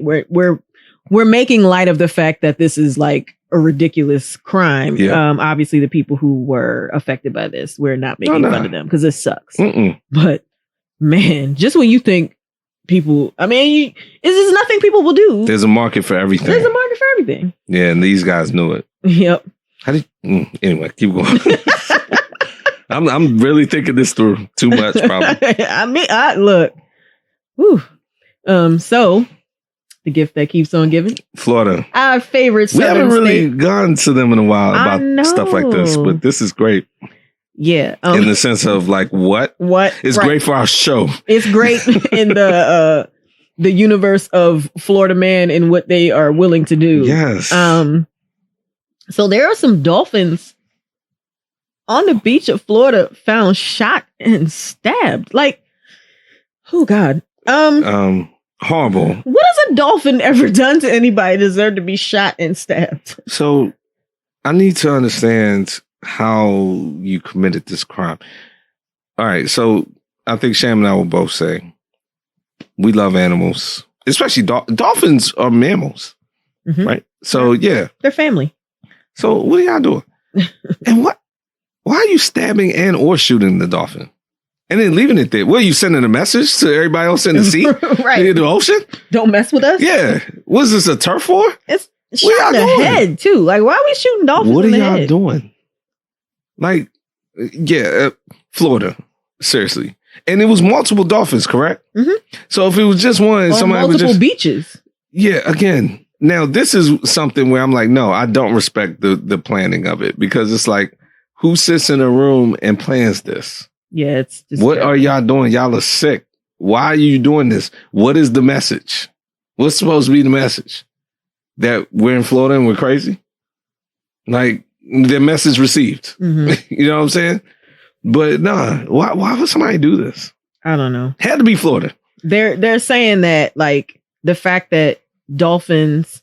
making light of the fact that this is like a ridiculous crime. Yeah. Obviously, the people who were affected by this, we're not making fun of them because it sucks. But man, just when you think people, I mean, this is nothing people will do. There's a market for everything. Yeah, and these guys knew it. Yep. How did? Anyway, keep going. I'm really thinking this through too much, probably. I mean, look. Whew. So the gift that keeps on giving, Florida, our favorite. We haven't really gone to them in a while about stuff like this, but this is great. Yeah, in the sense of like what it's great for our show. It's great in the universe of Florida man and what they are willing to do. Yes. So there are some dolphins on the beach of Florida found shot and stabbed. Like, oh God. Horrible. What has a dolphin ever done to anybody deserve to be shot and stabbed? So I need to understand how you committed this crime. All right. So I think Sham and I will both say we love animals, especially dolphins are mammals, right? So yeah. They're family. So what are y'all doing? And why are you stabbing and or shooting the dolphin? And then leaving it there. What, are you sending a message to everybody else in the sea? Right. In the ocean? Don't mess with us? Yeah. What is this, a turf war? It's shot in the head, too. Like, why are we shooting dolphins in the head? What are y'all doing? Like, yeah, Florida. Seriously. And it was multiple dolphins, correct? So if it was just one, somebody multiple would just... beaches. Yeah, again. Now, this is something where I'm like, no, I don't respect the planning of it. Because it's like, who sits in a room and plans this? Yeah, it's just what are y'all doing? Y'all are sick. Why are you doing this? What is the message? What's supposed to be the message? That we're in Florida and we're crazy? Like, the message received. You know what I'm saying? But nah, why would somebody do this? I don't know. Had to be Florida. They're saying that like the fact that dolphins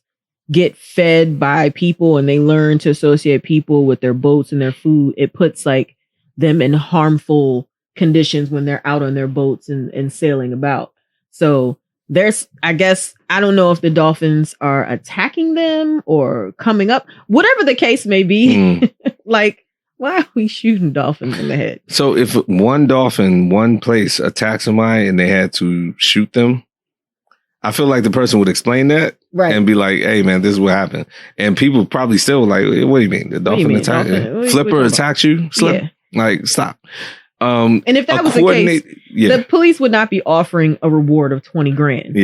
get fed by people and they learn to associate people with their boats and their food, it puts like them in harmful conditions when they're out on their boats and sailing about. So there's, I guess, I don't know if the dolphins are attacking them or coming up, whatever the case may be. Like, why are we shooting dolphins in the head? So if one dolphin, one place attacks somebody and they had to shoot them, I feel like the person would explain that and be like, hey, man, this is what happened. And people probably still like, what do you mean? The dolphin attacked you? Flipper attacked you? Slip? Yeah. Like, stop. And if that was the case, the police would not be offering a reward of 20 grand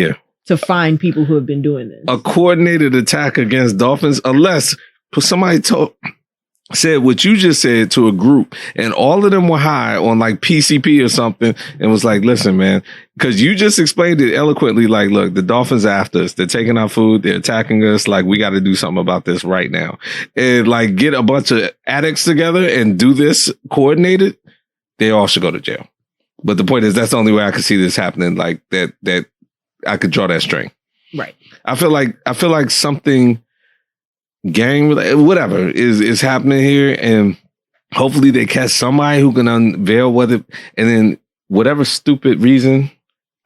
to find people who have been doing this. A coordinated attack against dolphins, unless somebody said what you just said to a group and all of them were high on like PCP or something and was like, listen, man, because you just explained it eloquently. Like, look, the dolphins are after us. They're taking our food. They're attacking us. Like, we got to do something about this right now. And like get a bunch of addicts together and do this coordinated. They all should go to jail. But the point is, that's the only way I could see this happening. Like that I could draw that string. Right. I feel like something gang whatever is happening here, and hopefully they catch somebody who can unveil whether, and then whatever stupid reason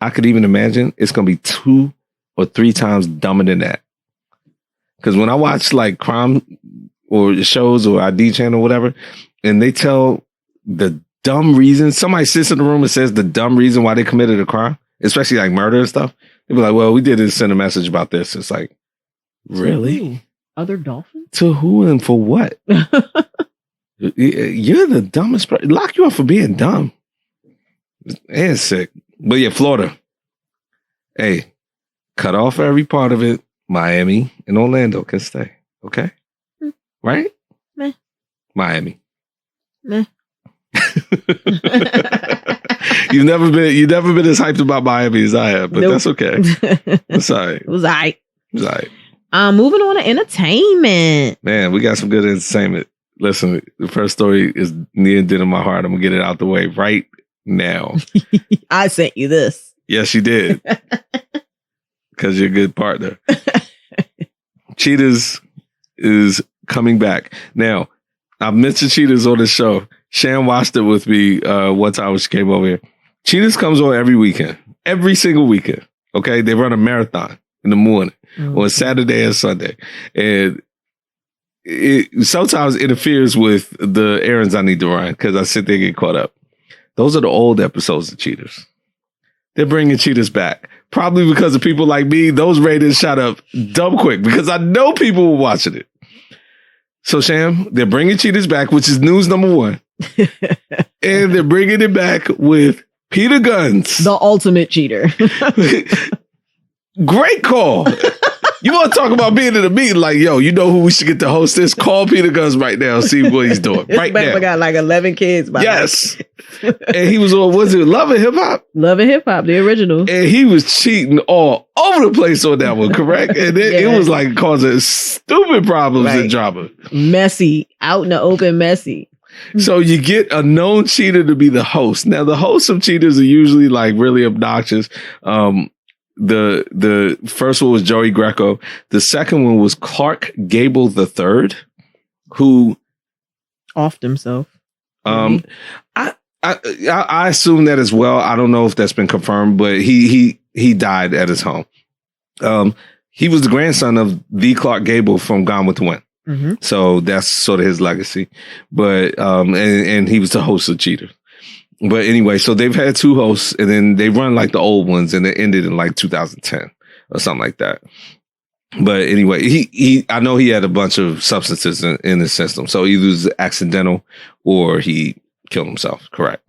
I could even imagine, it's gonna be 2 or 3 times dumber than that. Because when I watch like crime or shows or ID channel or whatever, and they tell the dumb reason, somebody sits in the room and says the dumb reason why they committed a crime, especially like murder and stuff, they be like, well, we did send a message about this. It's like, really? Other dolphins? To who and for what? You're the dumbest person. Lock you up for being dumb. And sick. But yeah, Florida. Hey, cut off every part of it. Miami and Orlando can stay. Okay? Right? Meh. Meh. Miami. You've never been as hyped about Miami as I have, but that's okay. That's all right. It was all right. Moving on to entertainment. Man, we got some good entertainment. Listen, the first story is near and dear to my heart. I'm gonna get it out the way right Now. I sent you this. Yes, you did. Because you're a good partner. Cheetahs is coming back. Now, I've mentioned Cheetahs on the show. Shan watched it with me one time when she came over here. Cheetahs comes on every weekend. Every single weekend. Okay? They run a marathon in the morning on Saturday and Sunday. And it sometimes interferes with the errands I need to run because I sit there and get caught up. Those are the old episodes of Cheetahs. They're bringing Cheetahs back. Probably because of people like me, those ratings shot up dumb quick because I know people were watching it. So, Sham, they're bringing Cheetahs back, which is news number one. And they're bringing it back with Peter Guns. The ultimate cheater. Great call. You want to talk about being in a meeting like, yo, you know who we should get to host this? Call Peter Guns right now and see what he's doing. Right now. We got like 11 kids. Yes. And he was on, was it Love and Hip Hop? Love and Hip Hop, the original. And he was cheating all over the place on that one, correct? And then it was like causing stupid problems and drama. Messy. Out in the open, messy. So you get a known cheater to be the host. Now, the hosts of cheaters are usually like really obnoxious. The first one was Joey Greco. The second one was Clark Gable III, who offed himself. I assume that as well. I don't know if that's been confirmed, but he died at his home. He was the grandson of the Clark Gable from Gone with the Wind. Mm-hmm. So that's sort of his legacy. But and he was the host of Cheaters. But anyway, so they've had two hosts, and then they run like the old ones, and it ended in like 2010 or something like that. But anyway, he I know he had a bunch of substances in his system, so either it was accidental or he killed himself. Correct.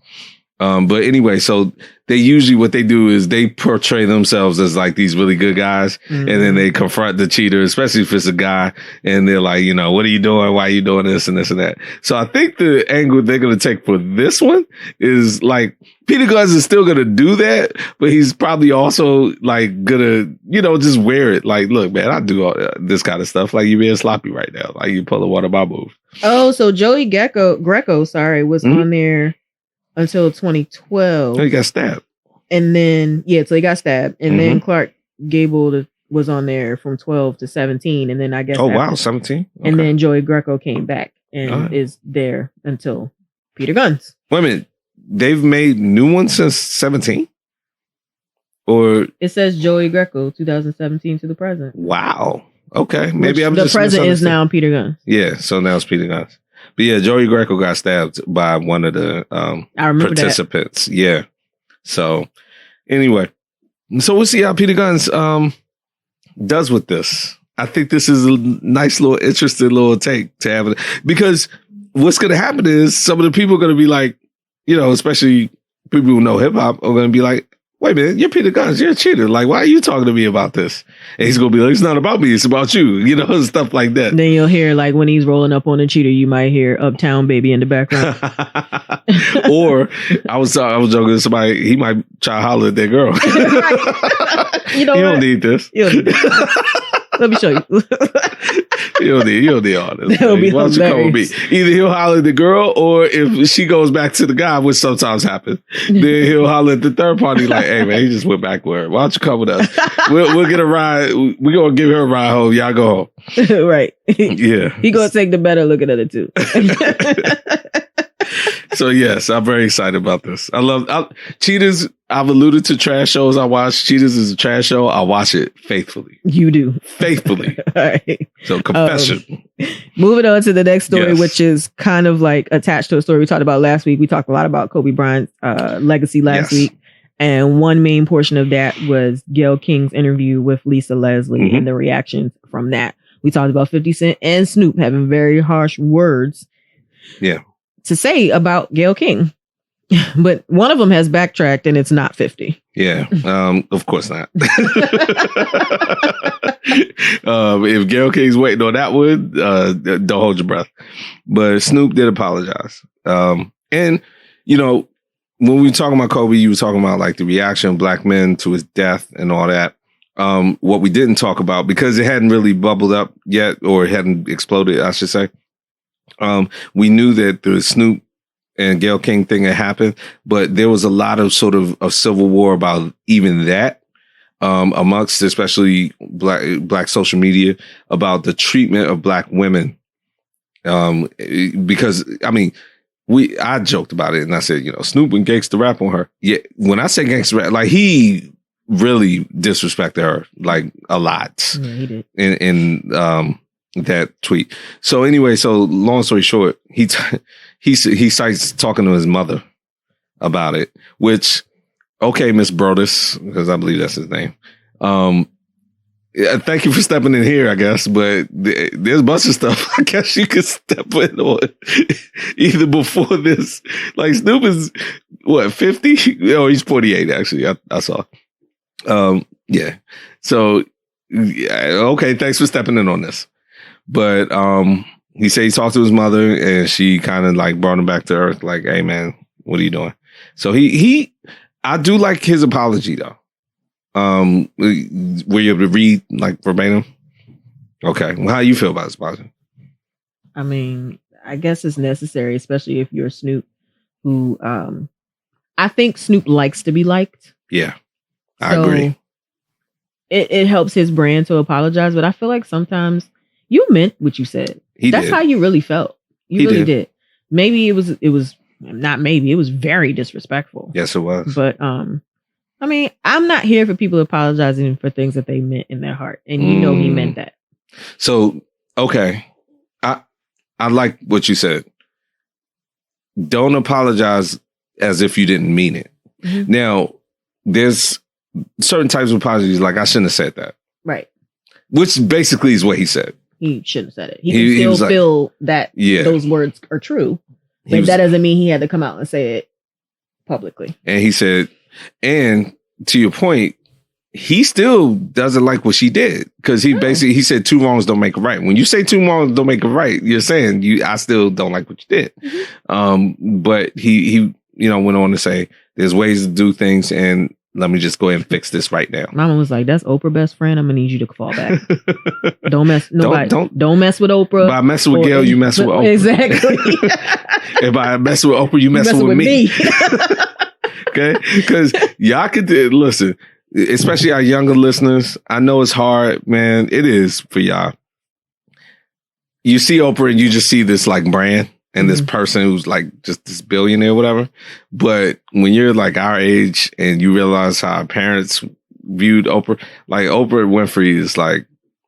But anyway, so they usually what they do is they portray themselves as like these really good guys, and then they confront the cheater, especially if it's a guy, and they're like, you know, what are you doing? Why are you doing this and this and that? So I think the angle they're going to take for this one is like Peter Guns is still going to do that, but he's probably also like going to, you know, just wear it. Like, look, man, I do all this kind of stuff. Like you being sloppy right now. Like you pulling one of my moves. Oh, so Joey Greco, was on there until 2012. Oh, he got stabbed. And then, so he got stabbed. And then Clark Gable was on there from 12 to 17. And then I guess. Oh, wow. 17? Okay. And then Joey Greco came back and is there until Peter Guns. Wait a minute. They've made new ones since 17? Or. It says Joey Greco, 2017 to the present. Wow. Okay. Maybe I'm just. The present is now Peter Guns. Yeah. So now it's Peter Guns. But yeah, Joey Greco got stabbed by one of the participants. That. Yeah. So anyway, so we'll see how Peter Guns does with this. I think this is a nice little interesting little take to have it, because what's going to happen is some of the people are going to be like, you know, especially people who know hip hop are going to be like, wait a minute, you're Peter Guns, you're a cheater. Like, why are you talking to me about this? And he's going to be like, it's not about me, it's about you, you know, stuff like that. Then you'll hear, like, when he's rolling up on a cheater, you might hear Uptown Baby in the background. Or, I was joking with somebody, he might try to holler at that girl. You know, you don't need this. Let me show you. You don't need all this. Why don't you come with me? Either he'll holler at the girl, or if she goes back to the guy, which sometimes happens, then he'll holler at the third party like, hey, man, he just went back with her. Why don't you come with us? We'll get a ride. We're going to give her a ride home. Y'all go home. Right. Yeah. He going to take the better look at the two. So, yes, I'm very excited about this. I love Cheaters. I've alluded to trash shows I watch. Cheaters is a trash show. I watch it faithfully. You do. Faithfully. All right. So, confession. Moving on to the next story, which is kind of like attached to a story we talked about last week. We talked a lot about Kobe Bryant's legacy last week. And one main portion of that was Gayle King's interview with Lisa Leslie and the reactions from that. We talked about 50 Cent and Snoop having very harsh words. Yeah. To say about Gayle King, but one of them has backtracked and it's not 50. Yeah, of course not. If Gayle King's waiting on that one, don't hold your breath. But Snoop did apologize. And, you know, when we were talking about Kobe, you were talking about like the reaction of black men to his death and all that. What we didn't talk about, because it hadn't really bubbled up yet, or it hadn't exploded, I should say. We knew that the Snoop and Gayle King thing that happened, but there was a lot of sort of a civil war about even that amongst especially black social media about the treatment of black women. Because I mean, I joked about it and I said, Snoop went gangsta rap on her. Yeah, when I say gangsta rap, like he really disrespected her like a lot. Yeah, he did. In that tweet. So anyway, long story short, he cites talking to his mother about it, which, okay, Miss Brodus, because I believe that's his name. Thank you for stepping in here, I guess, but there's a bunch of stuff I guess you could step in on either before this. Like Snoop is what, 50? Oh, he's 48 actually. I saw. Yeah. So okay, thanks for stepping in on this. But he said he talked to his mother and she kind of like brought him back to earth, like, hey man, what are you doing? So I do like his apology though. Were you able to read like verbatim? Okay. Well, how you feel about his apology? I mean, I guess it's necessary, especially if you're Snoop, who I think Snoop likes to be liked. Yeah, I agree. It helps his brand to apologize, but I feel like sometimes you meant what you said. That's how you really felt. You really did. Maybe it was not maybe, it was very disrespectful. Yes, it was. But I mean, I'm not here for people apologizing for things that they meant in their heart. And he meant that. So, okay. I like what you said. Don't apologize as if you didn't mean it. Mm-hmm. Now, there's certain types of apologies, like I shouldn't have said that. Right. Which basically is what he said. He shouldn't have said it. He can still feel that those words are true. But that doesn't mean he had to come out and say it publicly. And he said, and to your point, he still doesn't like what she did. Because he said 2 wrongs don't make a right. When you say 2 wrongs don't make a right, you're saying I still don't like what you did. Mm-hmm. But he went on to say there's ways to do things and let me just go ahead and fix this right now. Mama was like, that's Oprah's best friend. I'm gonna need you to fall back. Don't mess with Oprah. By messing with Gayle, you mess with Oprah. Exactly. If I mess with Oprah, you messing with me. Okay? Because y'all could listen, especially our younger listeners. I know it's hard, man. It is for y'all. You see Oprah and you just see this like brand. And this person who's like just this billionaire or whatever. But when you're like our age and you realize how our parents viewed Oprah, like Oprah Winfrey is like,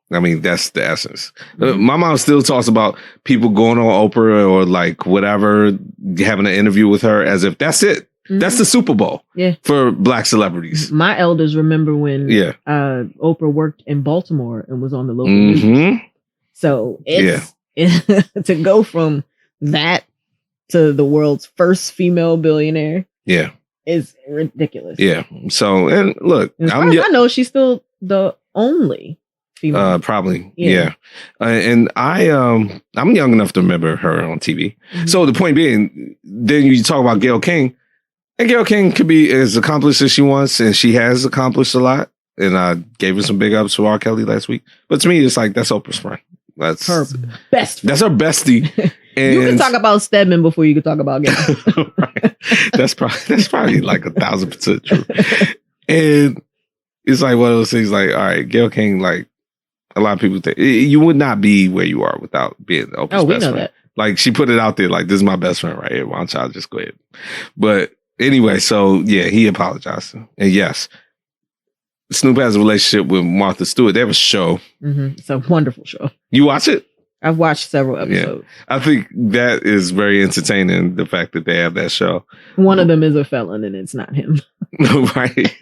I mean, that's the essence. Mm-hmm. My mom still talks about people going on Oprah or like whatever, having an interview with her as if that's it. Mm-hmm. That's the Super Bowl for black celebrities. My elders remember when Oprah worked in Baltimore and was on the local news. So it's to go from that to the world's first female billionaire is ridiculous. So, and look, I know she's still the only female. Probably. And I'm young enough to remember her on TV. Mm-hmm. So the point being, then you talk about Gayle King, and Gayle King could be as accomplished as she wants, and she has accomplished a lot. And I gave her some big ups for R. Kelly last week. But to me, it's like, that's Oprah's friend. That's her best friend. That's her bestie. And you can talk about Stedman before you can talk about Gayle. Right. That's probably like 1,000% true. And it's like one of those things like, all right, Gayle King, like a lot of people think you would not be where you are without being Oprah's best friend. That. Like she put it out there like, this is my best friend right here. Why don't y'all just go ahead? But anyway, so yeah, he apologized. And yes, Snoop has a relationship with Martha Stewart. They have a show. Mm-hmm. It's a wonderful show. You watch it? I've watched several episodes. Yeah. I think that is very entertaining, the fact that they have that show. One of them is a felon and it's not him. Right.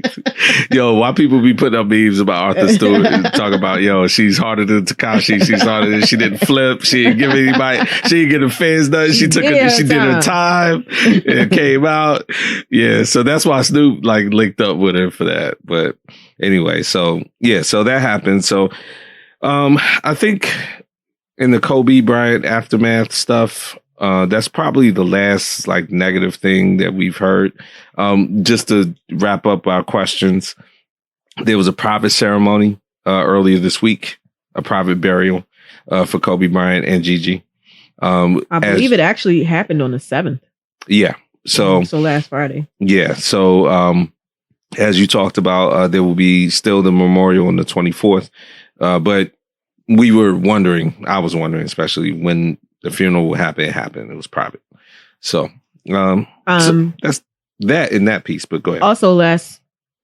Yo, why people be putting up memes about Arthur Stewart and talk about, she's harder than Tekashi. She's harder than, she didn't flip. She didn't give anybody, she didn't get her fans done. She did her time and came out. Yeah. So that's why Snoop like linked up with her for that. But anyway, so that happened. So, I think in the Kobe Bryant aftermath stuff, that's probably the last like negative thing that we've heard. Just to wrap up our questions, there was a private ceremony earlier this week, a private burial for Kobe Bryant and Gigi. I believe it actually happened on the 7th. Yeah. So last Friday. Yeah. So as you talked about, there will be still the memorial on the 24th. But we were wondering, I was wondering, especially when the funeral would happen, it was private. So, so that's that in that piece, but go ahead. Also last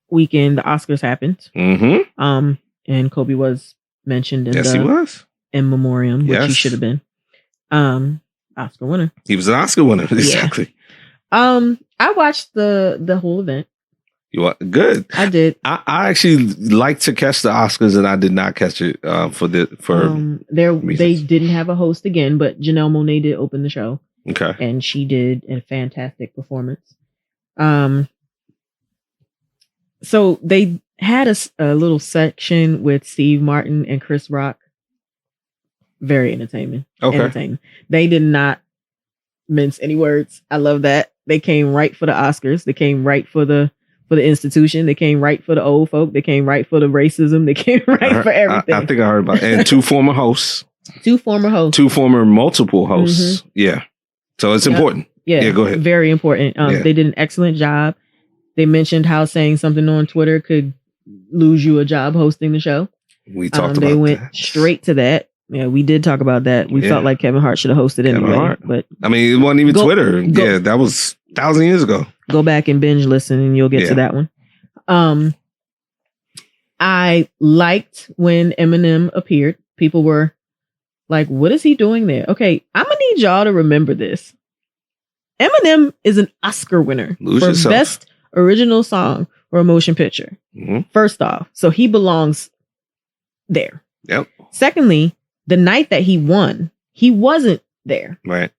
weekend, the Oscars happened. Mm-hmm. And Kobe was mentioned in he was. In memoriam, which he should have been. Oscar winner. He was an Oscar winner. Exactly. I watched the whole event. You are good. I did. I actually like to catch the Oscars, and I did not catch it for they didn't have a host again, but Janelle Monáe did open the show. Okay, and she did a fantastic performance. So they had a little section with Steve Martin and Chris Rock. Very entertaining. Okay, entertaining. They did not mince any words. I love that. They came right for the Oscars. They came right for the institution. They came right for the old folk. They came right for the racism. They came right for everything. I think I heard about it. And two former hosts. Two former multiple hosts. Mm-hmm. Yeah. So it's important. Yeah, go ahead. Very important. They did an excellent job. They mentioned how saying something on Twitter could lose you a job hosting the show. We talked about They went that. straight to that. Yeah, we did talk about that. We felt like Kevin Hart should have hosted anyway. But I mean, it wasn't even Twitter. Yeah, that was 1,000 years ago. Go back and binge listen and you'll get to that one. I liked when Eminem appeared. People were like, what is he doing there? Okay, I'm going to need y'all to remember this. Eminem is an Oscar winner for Best Original Song or a Motion Picture. Mm-hmm. First off, so he belongs there. Yep. Secondly, the night that he won, he wasn't there. Right.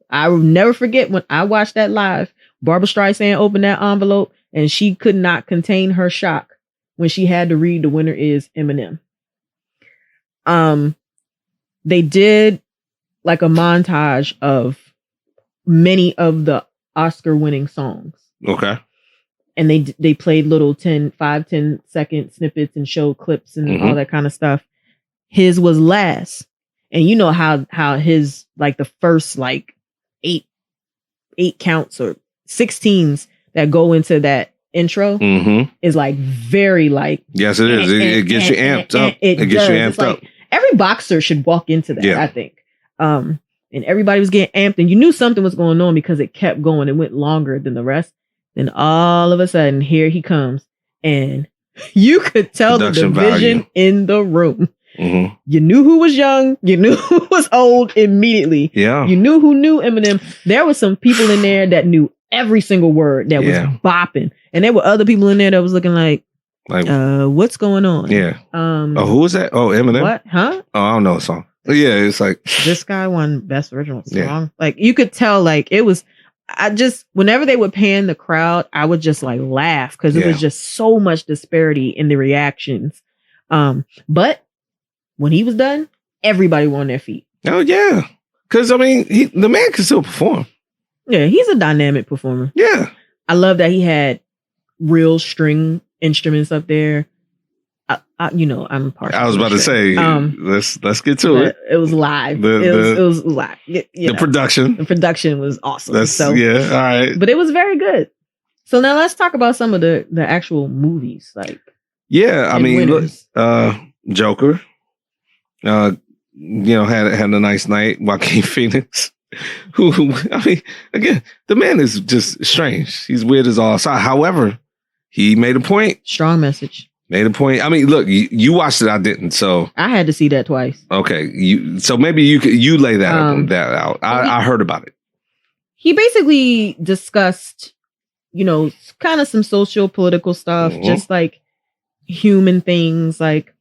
I will never forget when I watched that live. Barbra Streisand opened that envelope and she could not contain her shock when she had to read the winner is Eminem. They did like a montage of many of the Oscar winning songs. Okay. And they played little 5-10-second snippets and showed clips and all that kind of stuff. His was last. And you know how his like the first like eight counts or 16s that go into that intro is like very like yes it is. It gets you amped up. It gets you amped up. Every boxer should walk into that, I think. And everybody was getting amped and you knew something was going on because it kept going. It went longer than the rest. Then all of a sudden here he comes and you could tell the division in the room. Mm-hmm. You knew who was young. You knew who was old immediately. Yeah. You knew who knew Eminem. There were some people in there that knew every single word that was bopping. And there were other people in there that was looking like what's going on? Yeah. Who was that? Oh, Eminem. What? Huh? Oh, I don't know a song. Yeah, it's like this guy won Best Original Song. Yeah. Like you could tell like it was whenever they would pan the crowd, I would just like laugh because it was just so much disparity in the reactions. But when he was done, everybody were on their feet. Oh, yeah. Because, I mean, the man can still perform. Yeah, he's a dynamic performer. Yeah. I love that he had real string instruments up there. I'm partial. I was about to say, let's get to it. It was live. It was live. The production. The production was awesome. All right. But it was very good. So now let's talk about some of the actual movies. Like, I mean, look, Joker. Had a nice night. Joaquin Phoenix, who I mean, again, the man is just strange. He's weird as all. So, however, he made a point. Strong message. Made a point. I mean, look, you watched it. I didn't. So I had to see that twice. Okay, so maybe you lay that out. I heard about it. He basically discussed, kind of some social political stuff, just like human things, like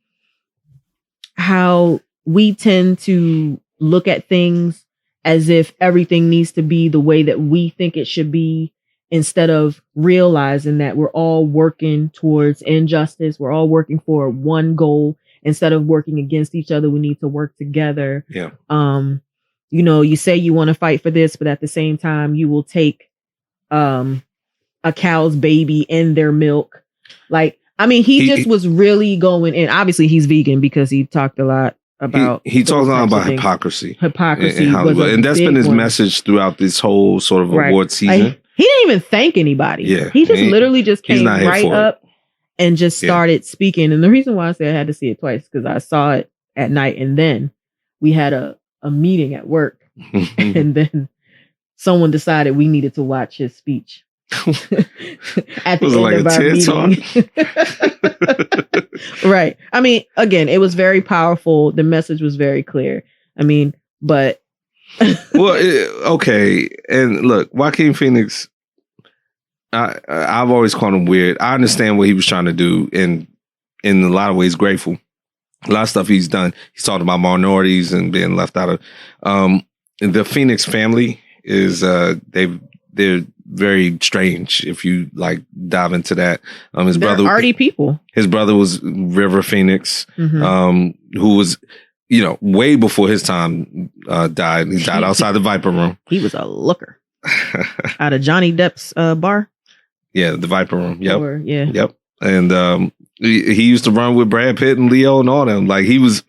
how we tend to look at things as if everything needs to be the way that we think it should be, instead of realizing that we're all working towards injustice. We're all working for one goal. Instead of working against each other, we need to work together. Yeah. You say you want to fight for this, but at the same time, you will take a cow's baby and their milk. Like, I mean, he just was really going in. Obviously, he's vegan because he talked a lot about he talks a lot about hypocrisy in Hollywood, and that's been his message throughout this whole sort of award season. He didn't even thank anybody. He just literally just came right up and just started speaking. And the reason why I said I had to see it twice because I saw it at night, and then we had a meeting at work, and then someone decided we needed to watch his speech. At the end of our meeting. Right. I mean, again, it was very powerful. The message was very clear. I mean, but well, okay. And look, Joaquin Phoenix, I've always called him weird. I understand what he was trying to do, and in a lot of ways grateful. A lot of stuff he's done. He's talked about minorities and being left out of. The Phoenix family is they're very strange if you like dive into that. His brother, arty people. His brother was River Phoenix, who was, way before his time died. He died outside the Viper Room. He was a looker out of Johnny Depp's bar. Yeah, the Viper Room. Yep. Yep. And he used to run with Brad Pitt and Leo and all them. Like he was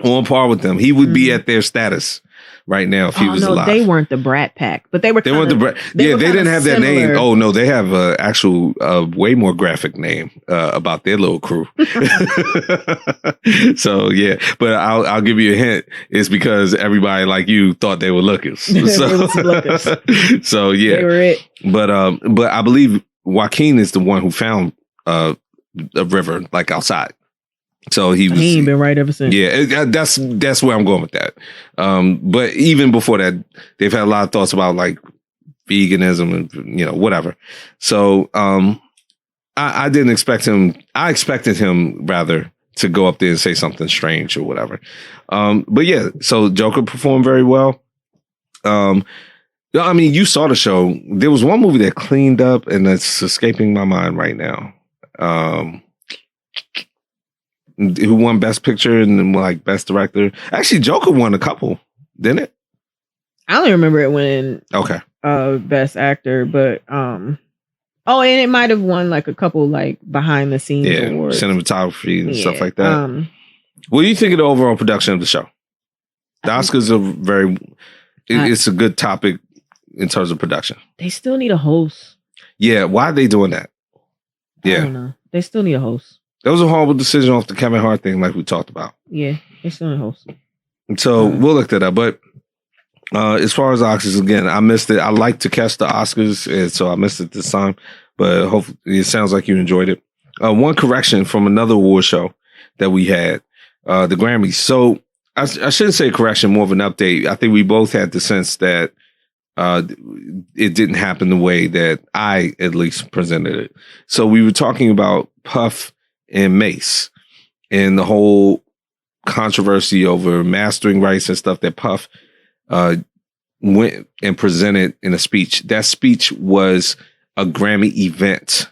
on par with them. He would be at their status right now if he was alive. They weren't the Brat Pack, but they weren't the Brat. They didn't have that name. Oh no, they have a actual way more graphic name about their little crew. So yeah, but I'll give you a hint. It's because everybody like you thought they were lookers. So yeah, they were it. But I believe Joaquin is the one who found a river like outside. So he ain't been right ever since. Yeah, that's where I'm going with that. But even before that, they've had a lot of thoughts about like veganism and whatever. So I didn't expect him. I expected him rather to go up there and say something strange or whatever. But yeah, so Joker performed very well. I mean, you saw the show. There was one movie that cleaned up, and it's escaping my mind right now. Who won Best Picture and like Best Director? Actually, Joker won a couple, didn't it? I only remember it winning Best Actor, but and it might have won like a couple like behind the scenes awards, cinematography and stuff like that. What do you think of the overall production of the show? The Oscars are it's a good topic in terms of production. They still need a host. Yeah, why are they doing that? Yeah, I don't know. They still need a host. That was a horrible decision off the Kevin Hart thing, like we talked about. Yeah, they still need a host. And so we'll look that up. But as far as Oscars, again, I missed it. I like to catch the Oscars, and so I missed it this time. But hopefully, it sounds like you enjoyed it. One correction from another award show that we had, the Grammys. So I shouldn't say correction, more of an update. I think we both had the sense that it didn't happen the way that I at least presented it. So we were talking about Puff and Mace and the whole controversy over mastering rights and stuff that Puff went and presented in a speech. That speech was a Grammy event.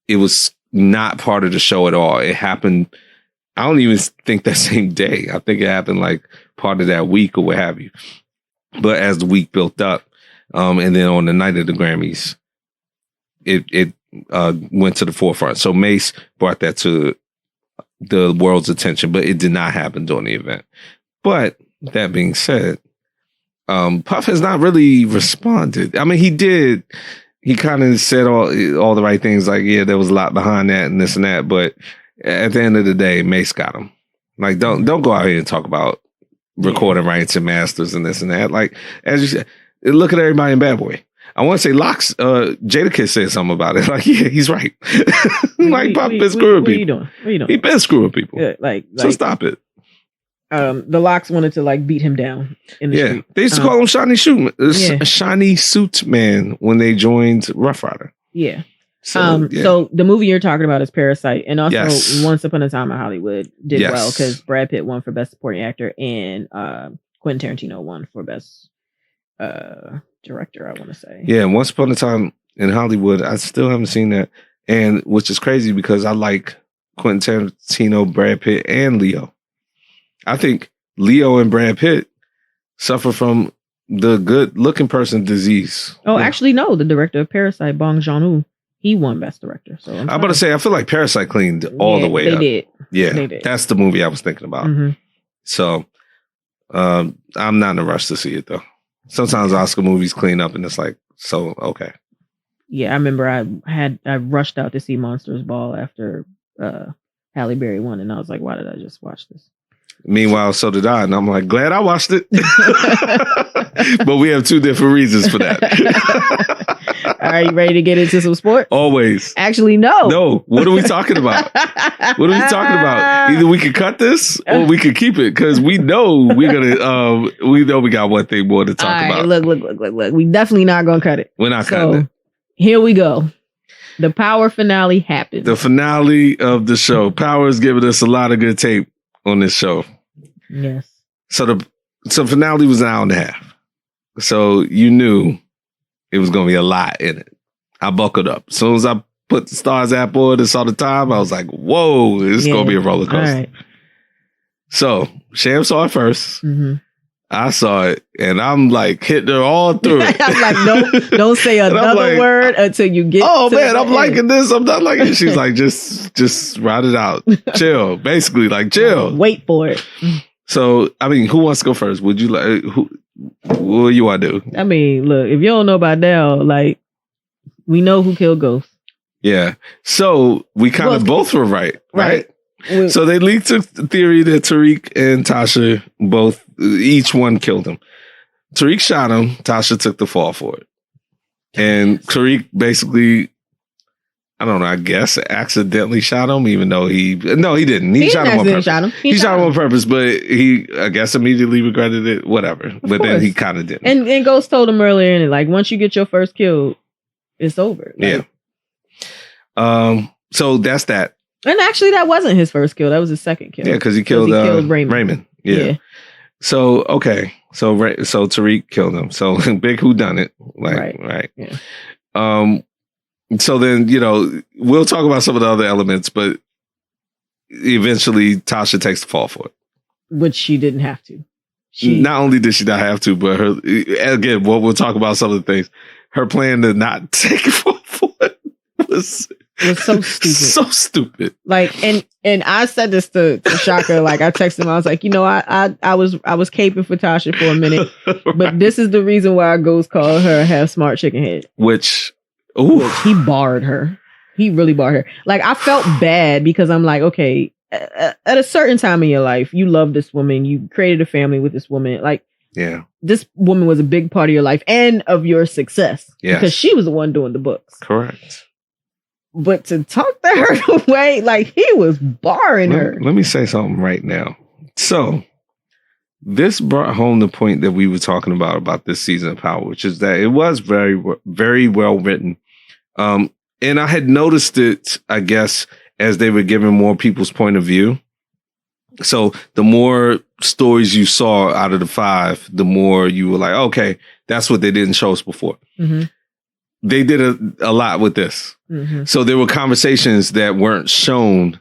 It was not part of the show at all. It happened, I don't even think that same day. I think it happened like part of that week or what have you. But as the week built up, and then on the night of the Grammys, it went to the forefront. So Mace brought that to the world's attention, but it did not happen during the event. But that being said, Puff has not really responded. I mean, he did. He kind of said all the right things, like, yeah, there was a lot behind that and this and that. But at the end of the day, Mace got him. Like, don't go out here and talk about recording rights and masters and this and that. Like, as you said, look at everybody in Bad Boy. I want to say Locks, Jadakiss said something about it. Like, yeah, he's right. Like, Puff been screwing people. What are you doing? He been screwing people. Yeah, so stop it. The Locks wanted to like beat him down in the street. They used to call him Shiny Suit Man when they joined Rough Rider. Yeah. So the movie you're talking about is Parasite, and also Once Upon a Time in Hollywood did well because Brad Pitt won for Best Supporting Actor, and Quentin Tarantino won for Best Director, I want to say. Yeah, Once Upon a Time in Hollywood, I still haven't seen that, and which is crazy because I like Quentin Tarantino, Brad Pitt, and Leo. I think Leo and Brad Pitt suffer from the good-looking person disease. Oh, actually, no. The director of Parasite, Bong Joon-ho, he won Best Director. So I'm about to say, I feel like Parasite cleaned all the way up. They did. Yeah, they did. That's the movie I was thinking about. Mm-hmm. So I'm not in a rush to see it though. Sometimes Oscar movies clean up and it's like, so okay. Yeah, I remember I rushed out to see Monsters Ball after Halle Berry won, and I was like, why did I just watch this? Meanwhile, so did I, and I'm like, glad I watched it. But we have two different reasons for that. Are you ready to get into some sports? Always. Actually, no. No. What are we talking about? What are we talking about? Either we could cut this or we could keep it because we know we're gonna. We know we got one thing more to talk about. Look. We definitely not gonna cut it. We're not cutting it. Here we go. The Power finale happened. The finale of the show. Power has given us a lot of good tape on this show. Yes. So the finale was an hour and a half. So you knew it was going to be a lot in it. I buckled up. As soon as I put the Stars app on and saw the time, I was like, whoa, this is going to be a roller coaster. Right. So Sham saw it first. Mm-hmm. I saw it and I'm like hitting her all through it. I'm like, don't say another word until you get I'm liking this. I'm not liking it. She's like, just ride it out. Chill. Basically, like chill. Wait for it. So, I mean, who wants to go first? Would you like what do you want to do? I mean, look, if you don't know by now, like we know who killed Ghost. Yeah. So we kind of both were right? So they leaked the theory that Tariq and Tasha each one killed him. Tariq shot him. Tasha took the fall for it. And Tariq basically, I don't know, I guess accidentally shot him, even though he didn't. He shot him on purpose. He shot him on purpose, but he, I guess, immediately regretted it, whatever. But then he kind of didn't. And Ghost told him earlier, and like, once you get your first kill, it's over. Like, yeah. So that's that. And actually, that wasn't his first kill. That was his second kill. Yeah, because he killed Raymond. Yeah. So, okay. So Tariq killed him. So, big whodunit. Right. Yeah. So then, we'll talk about some of the other elements, but eventually Tasha takes the fall for it. Which she didn't have to. Not only did she not have to, but again, we'll talk about some of the things. Her plan to not take the fall for it was so stupid. So stupid. Like, and I said this to Shaka. Like, I texted him. I was like, I was caping for Tasha for a minute, but this is the reason why Ghost called her a half smart chicken head. Which he barred her. He really barred her. Like, I felt bad because I'm like, okay, at a certain time in your life, you love this woman. You created a family with this woman. Like, yeah, this woman was a big part of your life and of your success. Yes. Because she was the one doing the books. Correct. But to talk to her away, like he was barring her. Let me say something right now. So this brought home the point that we were talking about this season of Power, which is that it was very, very well written. And I had noticed it, I guess, as they were giving more people's point of view. So the more stories you saw out of the 5, the more you were like, okay, that's what they didn't show us before. Mm-hmm. They did a lot with this. Mm-hmm. So there were conversations that weren't shown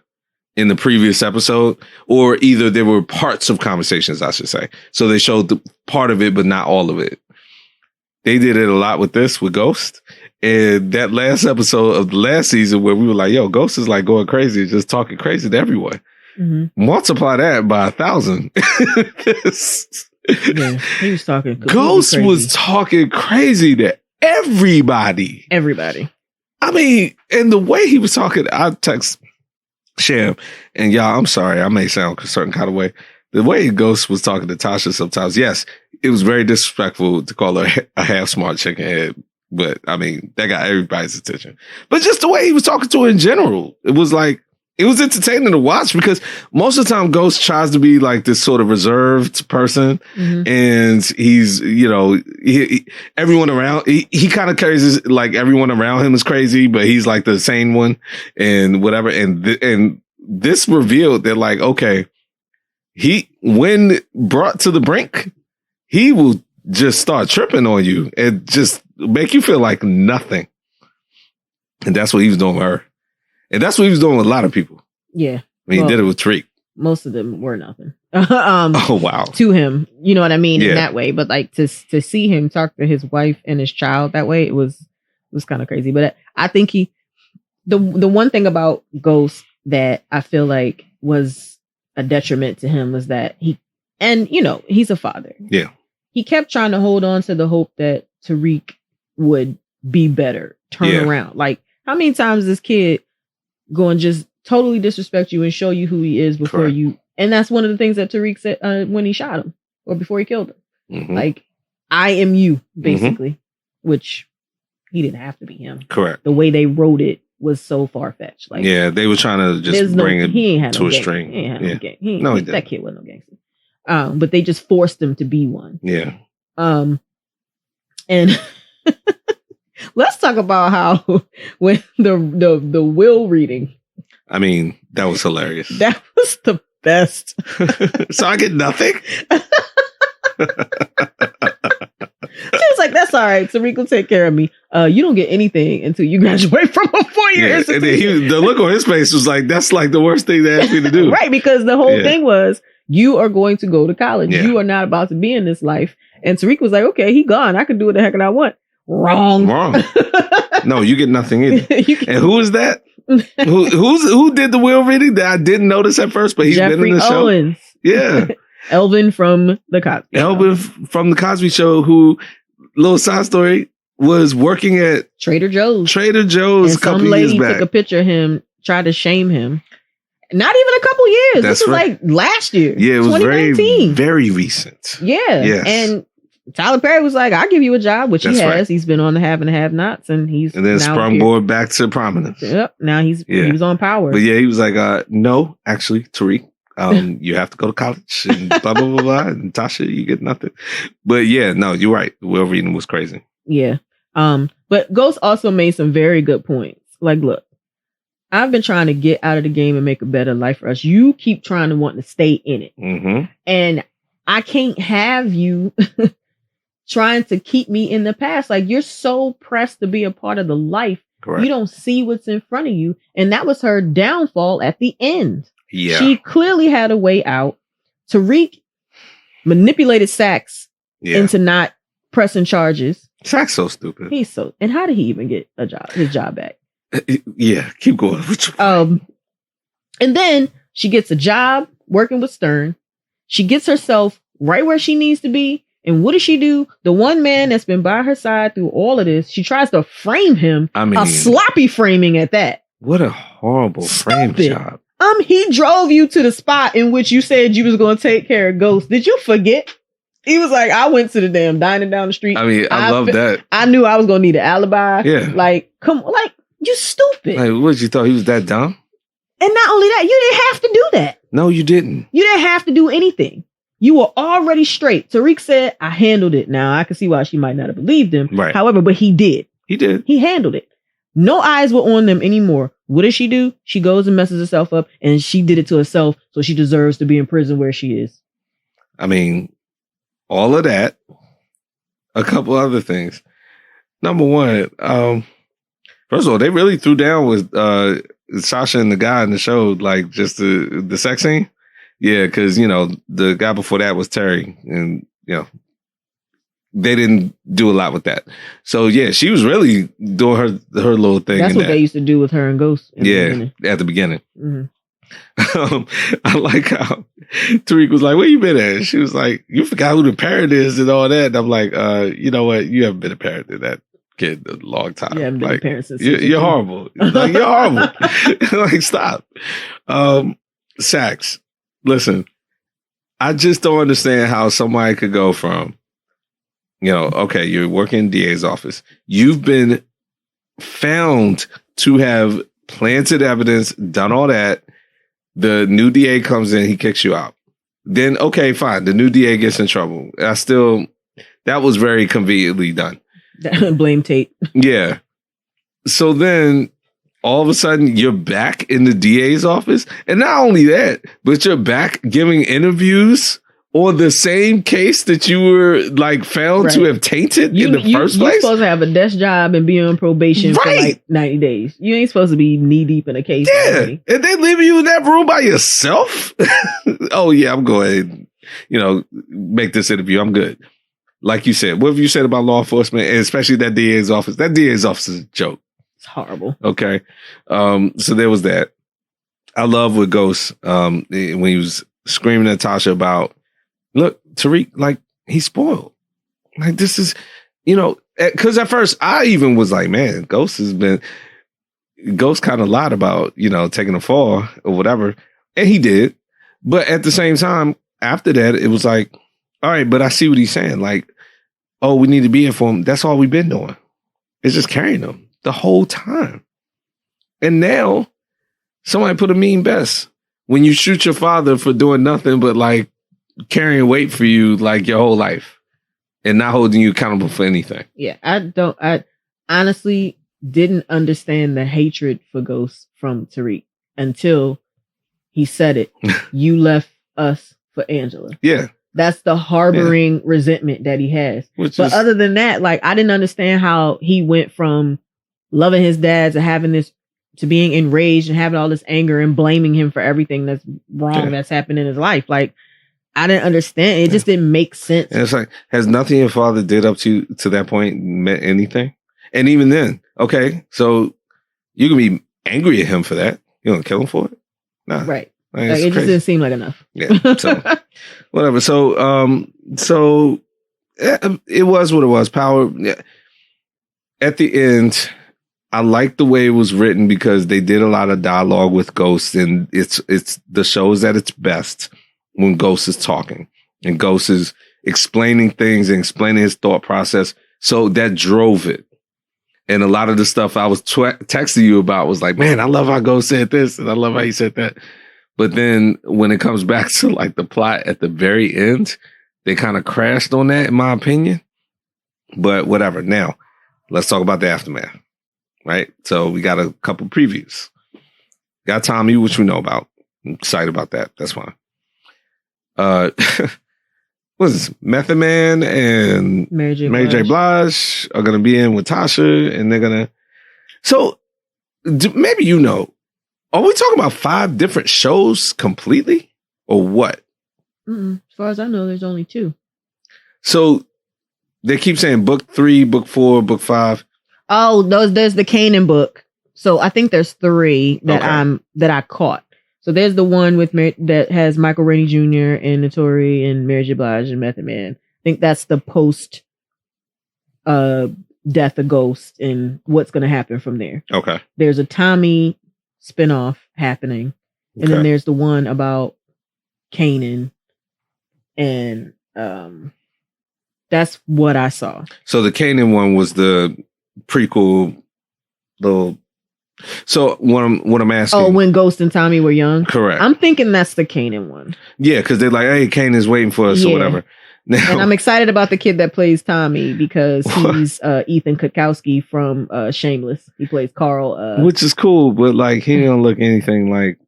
in the previous episode, or either there were parts of conversations, I should say. So they showed the part of it, but not all of it. They did it a lot with this, with Ghost. And that last episode of the last season where we were like, yo, Ghost is like going crazy, just talking crazy to everyone. Mm-hmm. Multiply that by 1,000. Yeah, he was talking. Ghost was talking crazy to everybody. I mean, and the way he was talking, I text Sham, and y'all, I'm sorry, I may sound a certain kind of way. The way Ghost was talking to Tasha sometimes, yes, it was very disrespectful to call her a half smart chicken head. But I mean, that got everybody's attention. But just the way he was talking to her in general, it was like, it was entertaining to watch because most of the time Ghost tries to be like this sort of reserved person. Mm-hmm. And he's, everyone around, he kind of carries like everyone around him is crazy, but he's like the sane one and whatever. And this revealed that like, okay, when brought to the brink, he will just start tripping on you and just make you feel like nothing. And that's what he was doing with her. And that's what he was doing with a lot of people. Yeah. I mean, he did it with Tariq. Most of them were nothing. Oh, wow. To him. You know what I mean? Yeah. In that way. But like to see him talk to his wife and his child that way, it was kind of crazy. But I think the one thing about Ghost that I feel like was a detriment to him was that And, he's a father. Yeah. He kept trying to hold on to the hope that Tariq would be better, turn around. Like, how many times this kid go and just totally disrespect you and show you who he is before you? And that's one of the things that Tariq said when he shot him or before he killed him. Mm-hmm. Like, I am you, basically, which he didn't have to be him. Correct. The way they wrote it was so far-fetched. Like, yeah, they were trying to just bring it to a string. He ain't had no gang. That kid wasn't no gangster. But they just forced him to be one. Yeah. And let's talk about how when the will reading. I mean, that was hilarious. That was the best. So I get nothing. She was like, "That's all right. Tariq will take care of me. You don't get anything until you graduate from a 4-year institution." And then the look on his face was like, "That's like the worst thing they asked me to do." Right, because the whole thing was, you are going to go to college. Yeah. You are not about to be in this life. And Tariq was like, "Okay, he gone. I can do what the heck I want." Wrong. No, you get nothing either. And who is that? Who did the will reading that I didn't notice at first, but he's been in the show. Owens. Yeah. Elvin from the Cosby Show. Elvin from the Cosby Show, who, little side story, was working at Trader Joe's. And a couple years back. Some lady took a picture of him, tried to shame him. Not even a couple years. This was like last year. Yeah, it was very, very recent. Yeah. Yes. And Tyler Perry was like, "I'll give you a job," which he has. Right. He's been on the Have and Have Nots, and then sprung board back to prominence. Yep. Now he was on Power. But yeah, he was like, "No, actually, Tariq, you have to go to college and blah blah blah blah." And Tasha, you get nothing. But yeah, no, you're right. The will reading was crazy. Yeah. But Ghost also made some very good points. Like, look, I've been trying to get out of the game and make a better life for us. You keep trying to want to stay in it, and I can't have you trying to keep me in the past. Like, you're so pressed to be a part of the life. Correct. You don't see what's in front of you. And that was her downfall at the end. Yeah. She clearly had a way out. Tariq manipulated Sax into not pressing charges. Sax so stupid. And how did he even get his job back? Yeah, keep going. And then she gets a job working with Stern. She gets herself right where she needs to be. And what does she do? The one man that's been by her side through all of this, she tries to frame him. I mean, a sloppy framing at that. What a horrible frame job. He drove you to the spot in which you said you was going to take care of Ghost. Did you forget? He was like, "I went to the damn dining down the street." I mean, I love that. I knew I was going to need an alibi. Yeah. Like, come on, like, you stupid. Like, what, you thought he was that dumb? And not only that, you didn't have to do that. No, you didn't. You didn't have to do anything. You were already straight. Tariq said, "I handled it." Now, I can see why she might not have believed him. Right. However, but he did. He did. He handled it. No eyes were on them anymore. What does she do? She goes and messes herself up, and she did it to herself, so she deserves to be in prison where she is. I mean, all of that, a couple other things. Number one, first of all, they really threw down with Sasha and the guy in the show, like just the sex scene. Yeah, because, the guy before that was Terry, and, they didn't do a lot with that. So, yeah, she was really doing her little thing. That's what they used to do with her and Ghost. At the beginning. Mm-hmm. I like how Tariq was like, "Where you been at?" She was like, "You forgot who the parent is and all that." And I'm like, you know what? You haven't been a parent to that kid a long time. You haven't been a parent since you're horrible. Like, you're horrible. Like, stop. Sax, listen, I just don't understand how somebody could go from, okay, you're working in DA's office. You've been found to have planted evidence, done all that. The new DA comes in, he kicks you out. Then, okay, fine. The new DA gets in trouble. That was very conveniently done. Blame Tate. Yeah. So then all of a sudden you're back in the DA's office. And not only that, but you're back giving interviews on the same case that you were like found to have tainted in the first place. You're supposed to have a desk job and be on probation for like 90 days. You ain't supposed to be knee deep in a case. Yeah. Already. And they leave you in that room by yourself. Oh yeah, I'm going to, make this interview. I'm good. Like you said, what have you said about law enforcement, and especially that DA's office? That DA's office is a joke. It's horrible. Okay. So there was that. I love with Ghost, when he was screaming at Tasha about look, Tariq, like, he's spoiled. Like, this is, because at first I even was like, man, Ghost kind of lied about, taking a fall or whatever. And he did. But at the same time, after that, it was like, all right, but I see what he's saying. Like, oh, we need to be here for him. That's all we've been doing. It's just carrying him the whole time. And now somebody put a meme best. When you shoot your father for doing nothing but like carrying weight for you like your whole life and not holding you accountable for anything. Yeah, I honestly didn't understand the hatred for Ghost from Tariq until he said it. You left us for Angela. Yeah. That's the harboring resentment that he has. Other than that, like, I didn't understand how he went from loving his dad to being enraged and having all this anger and blaming him for everything that's wrong that's happened in his life. Like, I didn't understand. It just didn't make sense. And it's like, has nothing your father did up to that point meant anything? And even then, okay, so you can be angry at him for that. You don't kill him for it? Nah. Right. Like, it just didn't seem like enough. Yeah. So whatever. So it was what it was. Power. Yeah. At the end, I like the way it was written because they did a lot of dialogue with Ghost, and it's the show is at its best when Ghost is talking and Ghost is explaining things and explaining his thought process. So that drove it. And a lot of the stuff I was texting you about was like, man, I love how Ghost said this and I love how he said that. But then when it comes back to like the plot at the very end, they kind of crashed on that, in my opinion. But whatever. Now, let's talk about the aftermath. Right? So we got a couple previews. Got Tommy, which we know about. I'm excited about that. That's fine. What is this? Method Man and Mary J. Blige are going to be in with Tasha, and they're going to... So, maybe are we talking about 5 different shows completely? Or what? As far as I know, there's only 2. So, they keep saying book 3, book 4, book 5. Oh, there's the Kanan book. So, I think there's 3 that I caught. So there's the one that has Michael Rainey Jr. and Notori and Mary J. Blige and Method Man. I think that's the post death of Ghost and what's going to happen from there. Okay. There's a Tommy spinoff happening. And then there's the one about Kanan. And that's what I saw. So the Kanan one was the prequel, So what I'm asking? Oh, when Ghost and Tommy were young? Correct. I'm thinking that's the Kanan one. Yeah, because they're like, hey, Kanan's waiting for us or whatever. Now, and I'm excited about the kid that plays Tommy because he's Ethan Kukowski from Shameless. He plays Carl. Which is cool, but like he don't look anything like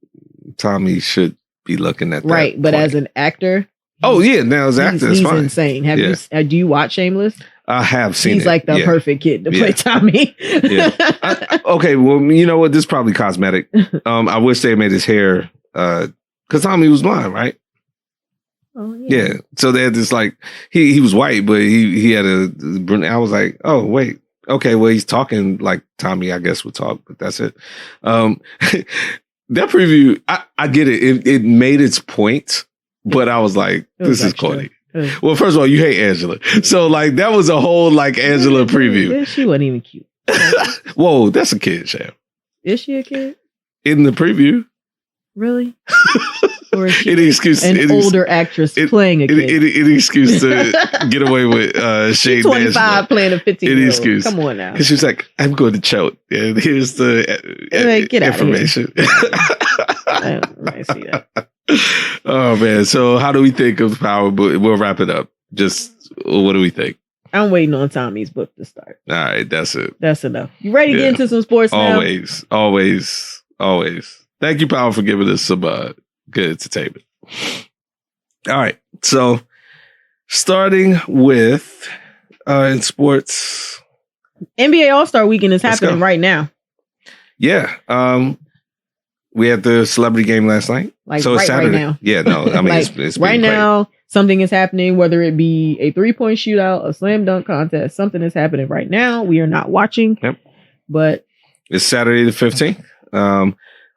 Tommy should be looking at that. Right, but as an actor. Oh, yeah, now as an actor, it's fine. He's insane. Do you watch Shameless? I have seen it. He's like the perfect kid to play Tommy. Okay, well, you know what? This is probably cosmetic. I wish they made his hair because Tommy was blind, right? Oh yeah. So they had this like he was white, but he had a brunette. I was like, oh wait, okay, well he's talking like Tommy, I guess would talk, but that's it. That preview, I get it. It made its point, but I was like, this is corny. Well, first of all, you hate Angela. So, like, that was a whole, like, Angela preview. She wasn't even cute. Whoa, that's a kid, Sham. Is she a kid? In the preview. Really? Or is she an older actress playing a kid? Any excuse to get away with Shane 25 Angela. Playing a 15-year-old. Any excuse. Come on now. Because she was like, I'm going to choke. And here's the get information. I see that. Oh man! So how do we think of Power? But we'll wrap it up. Just what do we think? I'm waiting on Tommy's book to start. All right, that's it. That's enough. You ready to get into some sports now? Always. Thank you, Power, for giving us some good entertainment. All right, so starting with in sports, NBA All-Star Weekend is happening right now. Yeah. We had the celebrity game last night. So it's Saturday. Right now. Yeah, no, I mean, it's right now, something is happening, whether it be a 3-point shootout, a slam dunk contest, something is happening right now. We are not watching, but it's Saturday the 15th.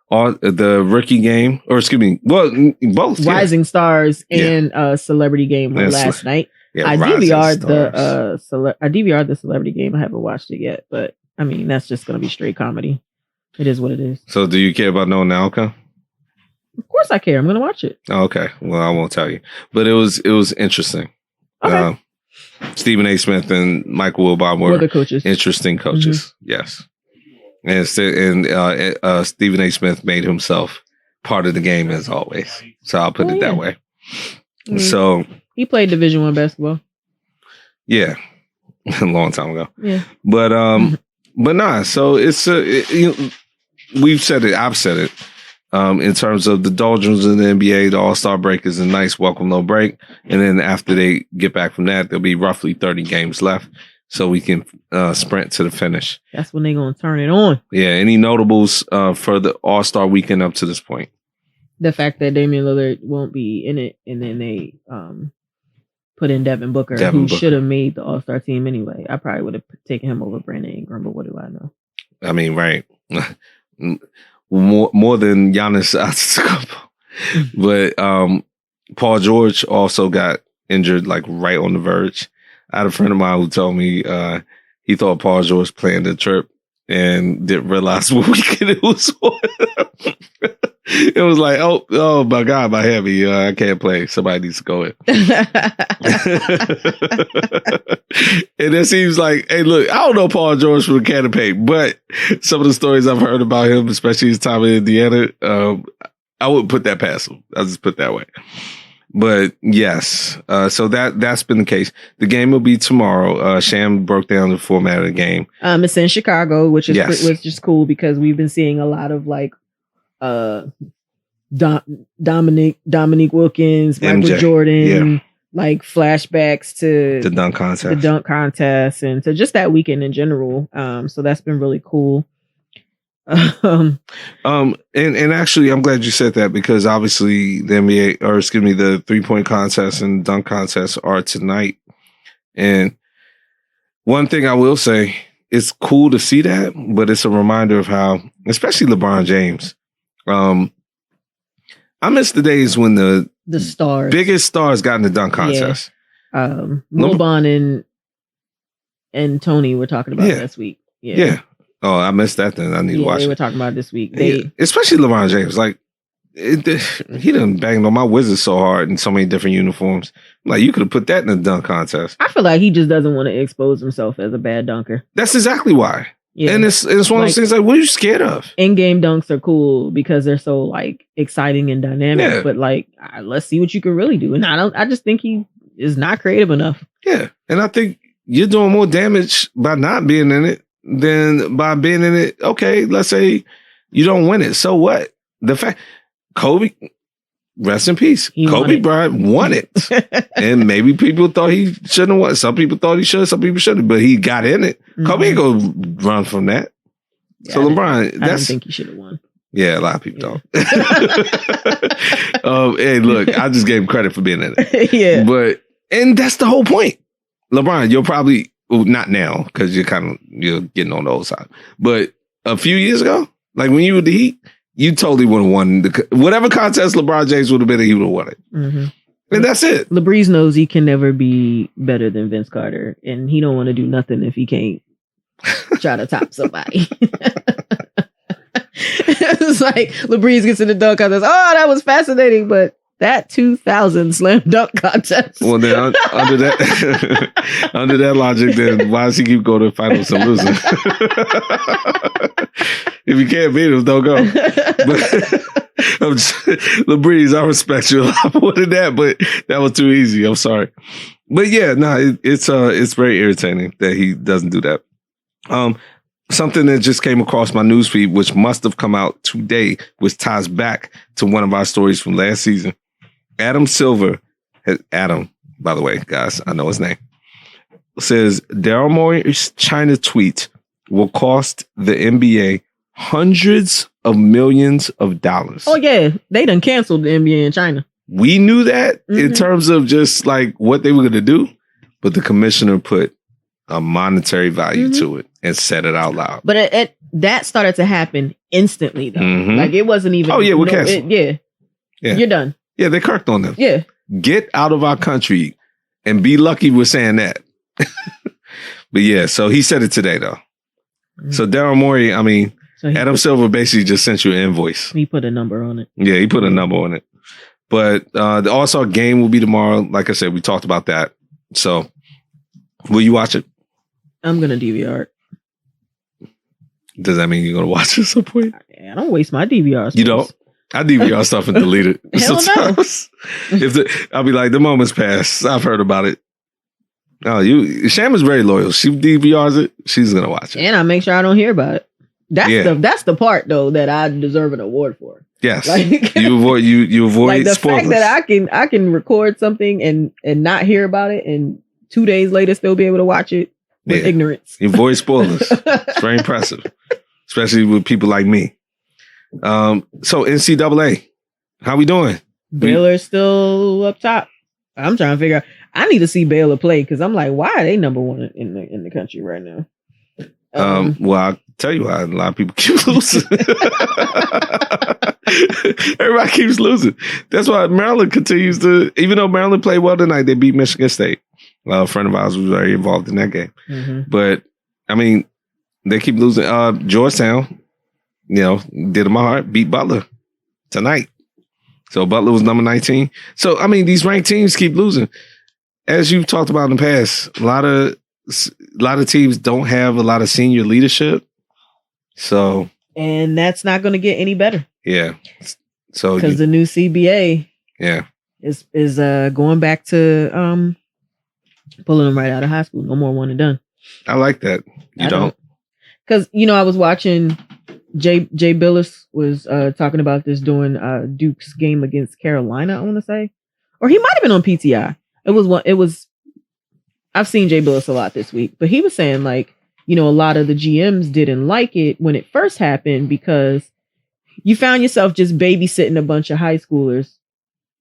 the rookie game, or excuse me, well, both Rising Stars and Celebrity Game last night. Yeah, I DVR'd the Celebrity Game. I haven't watched it yet, but I mean that's just going to be straight comedy. It is what it is. So, do you care about knowing the outcome? Of course, I care. I'm going to watch it. Oh, okay. Well, I won't tell you, but it was interesting. Okay. Stephen A. Smith and Michael Wilbon were the coaches. Interesting coaches. Mm-hmm. Yes. And Stephen A. Smith made himself part of the game as always. So I'll put it that way. Mm-hmm. So he played Division I basketball. Yeah, a long time ago. Yeah, but nah. So it's we've said it. I've said it. In terms of the doldrums in the NBA, the All-Star break is a nice welcome little break, and then after they get back from that, there'll be roughly 30 games left. So we can sprint to the finish. That's when they're going to turn it on. Yeah. Any notables for the All-Star weekend up to this point? The fact that Damian Lillard won't be in it, and then they put in Devin Booker, who should have made the All-Star team anyway. I probably would have taken him over Brandon Ingram, but what do I know? I mean, right. More than Giannis Antetokounmpo. But Paul George also got injured, like right on the verge. I had a friend of mine who told me he thought Paul George planned the trip and didn't realize what weekend it was for. It was like, oh my God, my heavy, I can't play. Somebody needs to go in. And it seems like, hey, look, I don't know Paul George from the canopy, but some of the stories I've heard about him, especially his time in Indiana, I wouldn't put that past him. I'll just put it that way. But yes, so that's been the case. The game will be tomorrow. Sham broke down the format of the game. It's in Chicago, which is just cool because we've been seeing a lot of like Dominique Wilkins, Michael MJ, Jordan, like flashbacks to the dunk contest, and so just that weekend in general. So that's been really cool. And actually, I'm glad you said that because obviously the NBA, or excuse me, the 3-point contest and dunk contest are tonight. And one thing I will say, it's cool to see that, but it's a reminder of how, especially LeBron James, I miss the days when the stars, biggest stars, got in the dunk contest. Wilbon and Tony were talking about it last week. Yeah. Oh, I missed that then. I need to watch it. They were talking about it this week. Especially LeBron James. Like, he done banged on my Wizards so hard in so many different uniforms. Like, you could have put that in the dunk contest. I feel like he just doesn't want to expose himself as a bad dunker. That's exactly why. Yeah. And it's one of those things like, what are you scared of? In-game dunks are cool because they're so like exciting and dynamic. Yeah. But like, let's see what you can really do. And I just think he is not creative enough. Yeah. And I think you're doing more damage by not being in it than by being in it. Okay, let's say you don't win it. So what? The fact Kobe, rest in peace. Kobe Bryant won it. And maybe people thought he shouldn't have won. Some people thought he should, some people shouldn't, but he got in it. Mm-hmm. Kobe ain't gonna run from that. Yeah, so LeBron, I don't think he should have won. Yeah, a lot of people don't. Hey, look, I just gave him credit for being in it. Yeah. And that's the whole point. LeBron, you'll probably, well, not now, because you're getting on the old side. But a few years ago, like when you were the Heat, you totally would have won whatever contest LeBron James would have been in, he would have won it. Mm-hmm. And that's it. LeBreeze knows he can never be better than Vince Carter, and he don't want to do nothing if he can't try to top somebody. It's like LeBreeze gets in the dunk contest. Oh, that was fascinating, but that 2000 slam dunk contest. Well, then under that logic, then why does he keep going to finals and losing? If you can't beat him, don't go. But LeBreeze, I respect you a lot more than that, but that was too easy. I'm sorry. But yeah, no, it's very irritating that he doesn't do that. Something that just came across my newsfeed, which must have come out today, which ties back to one of our stories from last season. Adam Silver, by the way, guys, I know his name, says Daryl Morey's China tweet will cost the NBA hundreds of millions of dollars. Oh, yeah. They done canceled the NBA in China. We knew that in terms of just like what they were going to do, but the commissioner put a monetary value to it and said it out loud. But that started to happen instantly, though. Like, it wasn't even. Oh, yeah, we're canceled. Yeah. You're done. Yeah, they kirked on them. Yeah. Get out of our country and be lucky we're saying that. But yeah, so he said it today, though. So Daryl Morey, I mean, so Adam Silver basically just sent you an invoice. He put a number on it. Yeah, he put a number on it. But the All-Star game will be tomorrow. Like I said, we talked about that. So will you watch it? I'm going to DVR it. Does that mean you're going to watch it at some point? I don't waste my DVR. You don't? I DVR stuff and delete it. Hell sometimes. No. I'll be like, the moment's passed. I've heard about it. Oh, Sham is very loyal. She DVRs it. She's going to watch it. And I make sure I don't hear about it. That's the part, though, that I deserve an award for. Yes. Like, you avoid like the spoilers. Fact that I can record something and not hear about it and 2 days later still be able to watch it with ignorance. You avoid spoilers. It's very impressive. Especially with people like me. So NCAA, how we doing? Baylor's still up top. I'm trying to figure out. I need to see Baylor play because I'm like, why are they number one in the country right now? Well, I'll tell you why a lot of people keep losing. Everybody keeps losing. That's why Maryland continues to, even though Maryland played well tonight, they beat Michigan State. A friend of ours was very involved in that game. But, I mean, they keep losing. Georgetown, did them a heart, beat Butler tonight. So Butler was number 19. So, I mean, these ranked teams keep losing. As you've talked about in the past, a lot of teams don't have a lot of senior leadership. So, and that's not going to get any better. Yeah. So because the new CBA, is going back to pulling them right out of high school. No more one and done. I like that. You don't? Because I was watching Jay Billis was talking about this during Duke's game against Carolina. I want to say, or he might have been on PTI. It was. I've seen Jay Billis a lot this week, but he was saying like, a lot of the GMs didn't like it when it first happened because you found yourself just babysitting a bunch of high schoolers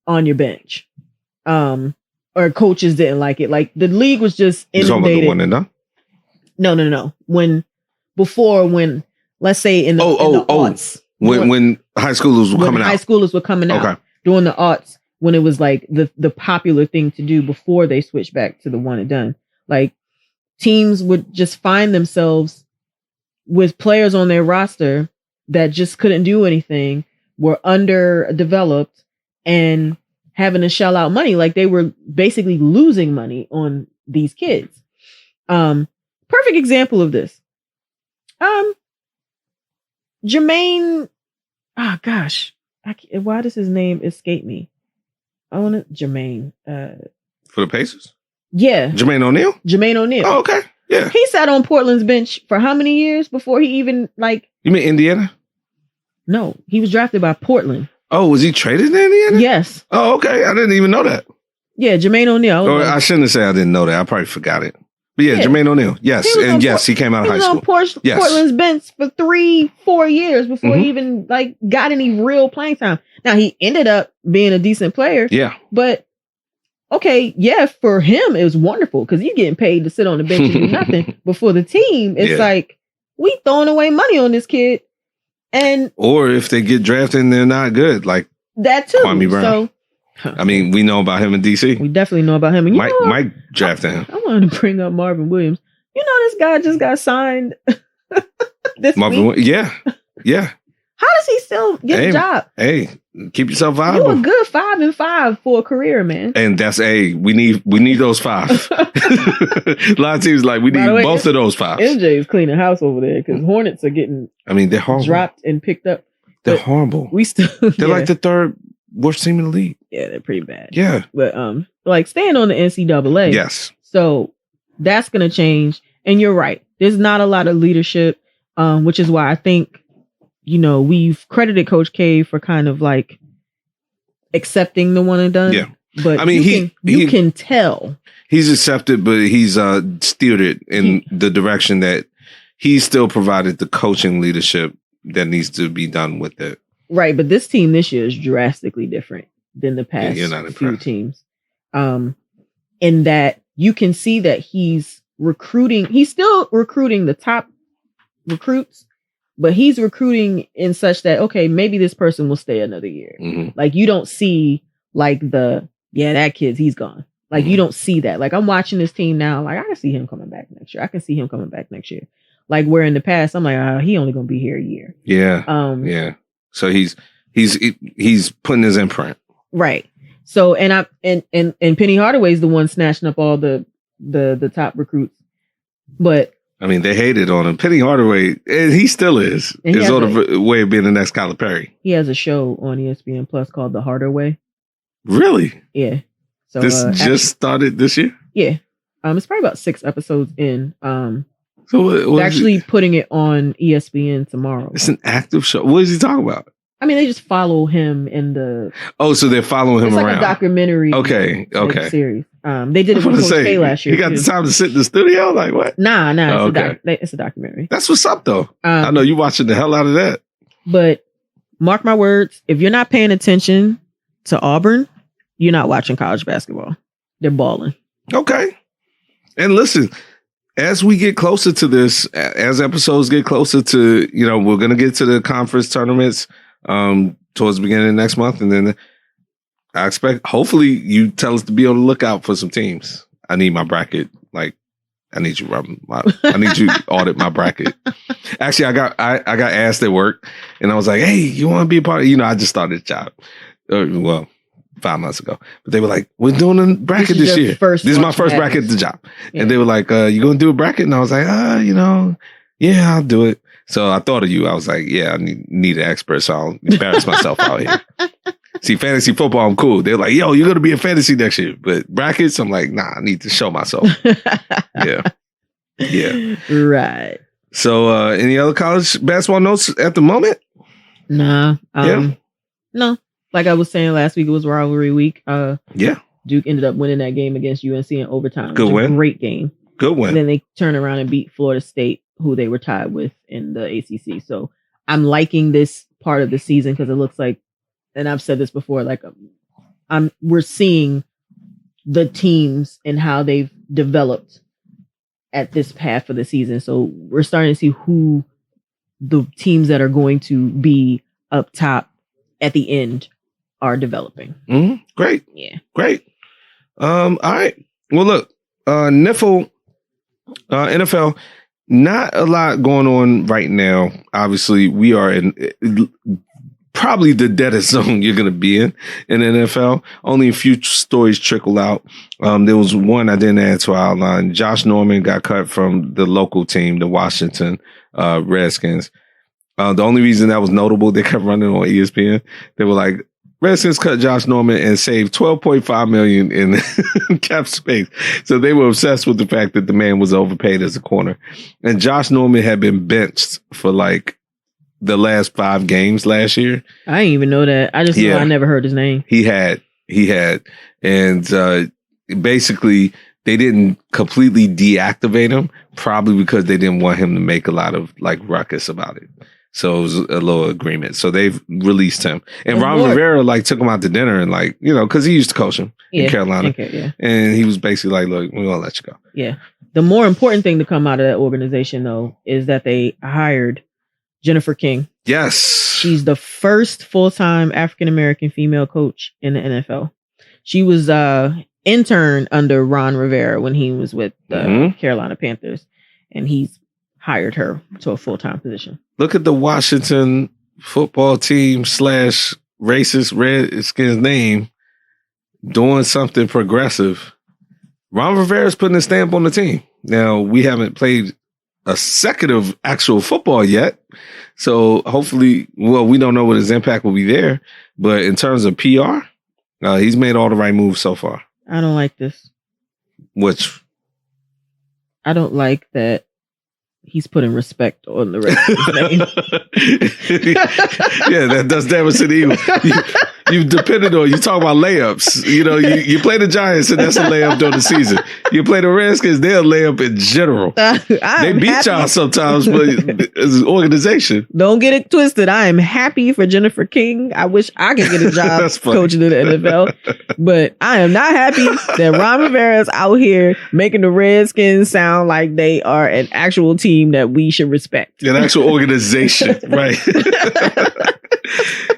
on your bench. Or coaches didn't like it. Like the league was just inundated. The one and done? No. When let's say in the aughts. When high schoolers were coming out. High schoolers were coming out during the aughts when it was like the popular thing to do before they switched back to the one and done. Like teams would just find themselves with players on their roster that just couldn't do anything, were underdeveloped and having to shell out money. Like they were basically losing money on these kids. Perfect example of this. Jermaine, why does his name escape me? I want to Jermaine. For the Pacers? Yeah. Jermaine O'Neal? Jermaine O'Neal. Oh, okay. Yeah. He sat on Portland's bench for how many years before he even like... You mean Indiana? No, he was drafted by Portland. Oh, was he traded to Indiana? Yes. Oh, okay. I didn't even know that. Yeah, Jermaine O'Neal. Or I shouldn't say I didn't know that. I probably forgot it. But yeah, Jermaine O'Neal. Yes. And yes, he came out of high school. He was on Portland's bench for 3-4 years before he even like got any real playing time. Now he ended up being a decent player. Yeah. But okay, yeah, for him it was wonderful because he's getting paid to sit on the bench and do nothing. But for the team, it's like we throwing away money on this kid. Or if they get drafted and they're not good, like that too. Kwame Brown. So, I mean, we know about him in DC. We definitely know about him. And Mike drafted him. I wanted to bring up Marvin Williams. This guy just got signed this week. Yeah. How does he still get a job? Hey, keep yourself viable. You're a good 5-5 for a career, man. And that's we need those 5. A lot of teams we need both of those 5. MJ is cleaning house over there because Hornets are getting. I mean, they're horrible. Dropped and picked up. They're horrible. We still. They're like the 3rd worst team in the league. Yeah, they're pretty bad. Yeah, but staying on the NCAA. Yes. So that's gonna change, and you're right. There's not a lot of leadership, which is why I think. We've credited Coach K for kind of like accepting the one and done. Yeah. But I mean, you can tell. He's accepted, but he's steered it in the direction that he still provided the coaching leadership that needs to be done with it. Right. But this team this year is drastically different than the past few teams. In that you can see that he's recruiting. He's still recruiting the top recruits, but he's recruiting in such that, okay, maybe this person will stay another year. Mm-hmm. Like, you don't see like that kid's, he's gone. Like, you don't see that. Like, I'm watching this team now. Like, I can see him coming back next year. I can see him coming back next year. Like, where in the past, I'm like, he only going to be here a year. Yeah. Yeah. So he's putting his imprint. Right. So, and Penny Hardaway's the one snatching up all the top recruits. But I mean, they hated on him. Penny Hardaway, and he still is. Is on the way of being the next Kyler Perry. He has a show on ESPN Plus called The Harder Way. Really? Yeah. So this just started this year? Yeah. It's probably about 6 episodes in. So they're actually putting it on ESPN tomorrow. It's an active show. What is he talking about? I mean, they just follow him in the. Oh, so they're following him around. It's like a documentary. Okay. Series. They did it with Coach K last year. He got the time to sit in the studio? Like what? Nah. It's a documentary. That's what's up, though. I know you watching the hell out of that. But mark my words, if you're not paying attention to Auburn, you're not watching college basketball. They're balling. Okay. And listen, as we get closer to this, as episodes get closer to, we're going to get to the conference tournaments towards the beginning of next month. And then I expect, hopefully, you tell us to be on the lookout for some teams. I need my bracket. Like, I need you to audit my bracket. Actually, I got asked at work, and I was like, "Hey, you want to be a part of?" I just started a job. 5 months ago, but they were like, "We're doing a bracket this year. This is my first bracket at the job," and they were like, "You gonna do a bracket?" And I was like, yeah, I'll do it." So I thought of you. I was like, "Yeah, I need an expert, so I don't embarrass myself out here." See, fantasy football, I'm cool. They're like, "Yo, you're gonna be in fantasy next year," but brackets, I'm like, "Nah, I need to show myself." Yeah, right. So, any other college basketball notes at the moment? Nah. No. Like I was saying last week, it was rivalry week. Duke ended up winning that game against UNC in overtime. Good win. Great game. Good win. And then they turned around and beat Florida State, who they were tied with in the ACC. So I'm liking this part of the season because it looks like, and I've said this before, like we're seeing the teams and how they've developed at this half of the season. So we're starting to see who the teams that are going to be up top at the end are developing. Mm-hmm. Great. Yeah. Great. All right. Well, look, NFL, not a lot going on right now. Obviously, we are in probably the deadest zone you're going to be in the NFL. Only a few stories trickle out. There was one I didn't add to our outline. Josh Norman got cut from the local team, the Washington Redskins. The only reason that was notable, they kept running on ESPN. They were like, Redskins cut Josh Norman and saved $12.5 million in cap space. So they were obsessed with the fact that the man was overpaid as a corner. And Josh Norman had been benched for like the last 5 games last year. I didn't even know that. I just know I never heard his name. He had. And basically, they didn't completely deactivate him, probably because they didn't want him to make a lot of like ruckus about it. So it was a little agreement. So they've released him. And Ron Rivera took him out to dinner and because he used to coach him in Carolina. And he was basically like, "Look, we're going to let you go." Yeah. The more important thing to come out of that organization, though, is that they hired Jennifer King. Yes. She's the first full-time African-American female coach in the NFL. She was intern under Ron Rivera when he was with the Carolina Panthers. And he's hired her to a full-time position. Look at the Washington football team / racist Redskins name doing something progressive. Ron Rivera's putting a stamp on the team. Now, we haven't played a second of actual football yet. So hopefully, we don't know what his impact will be there. But in terms of PR, he's made all the right moves so far. I don't like this. Which? I don't like that he's putting respect on the rest of his name. Yeah, that does damage to the Eagles. you depended on. You talk about layups. You know, you play the Giants, and that's a layup during the season. You play the Redskins, they're a layup in general. They beat y'all sometimes, but as an organization. Don't get it twisted. I am happy for Jennifer King. I wish I could get a job coaching in the NFL, but I am not happy that Ron Rivera is out here making the Redskins sound like they are an actual team that we should respect. An actual organization, right?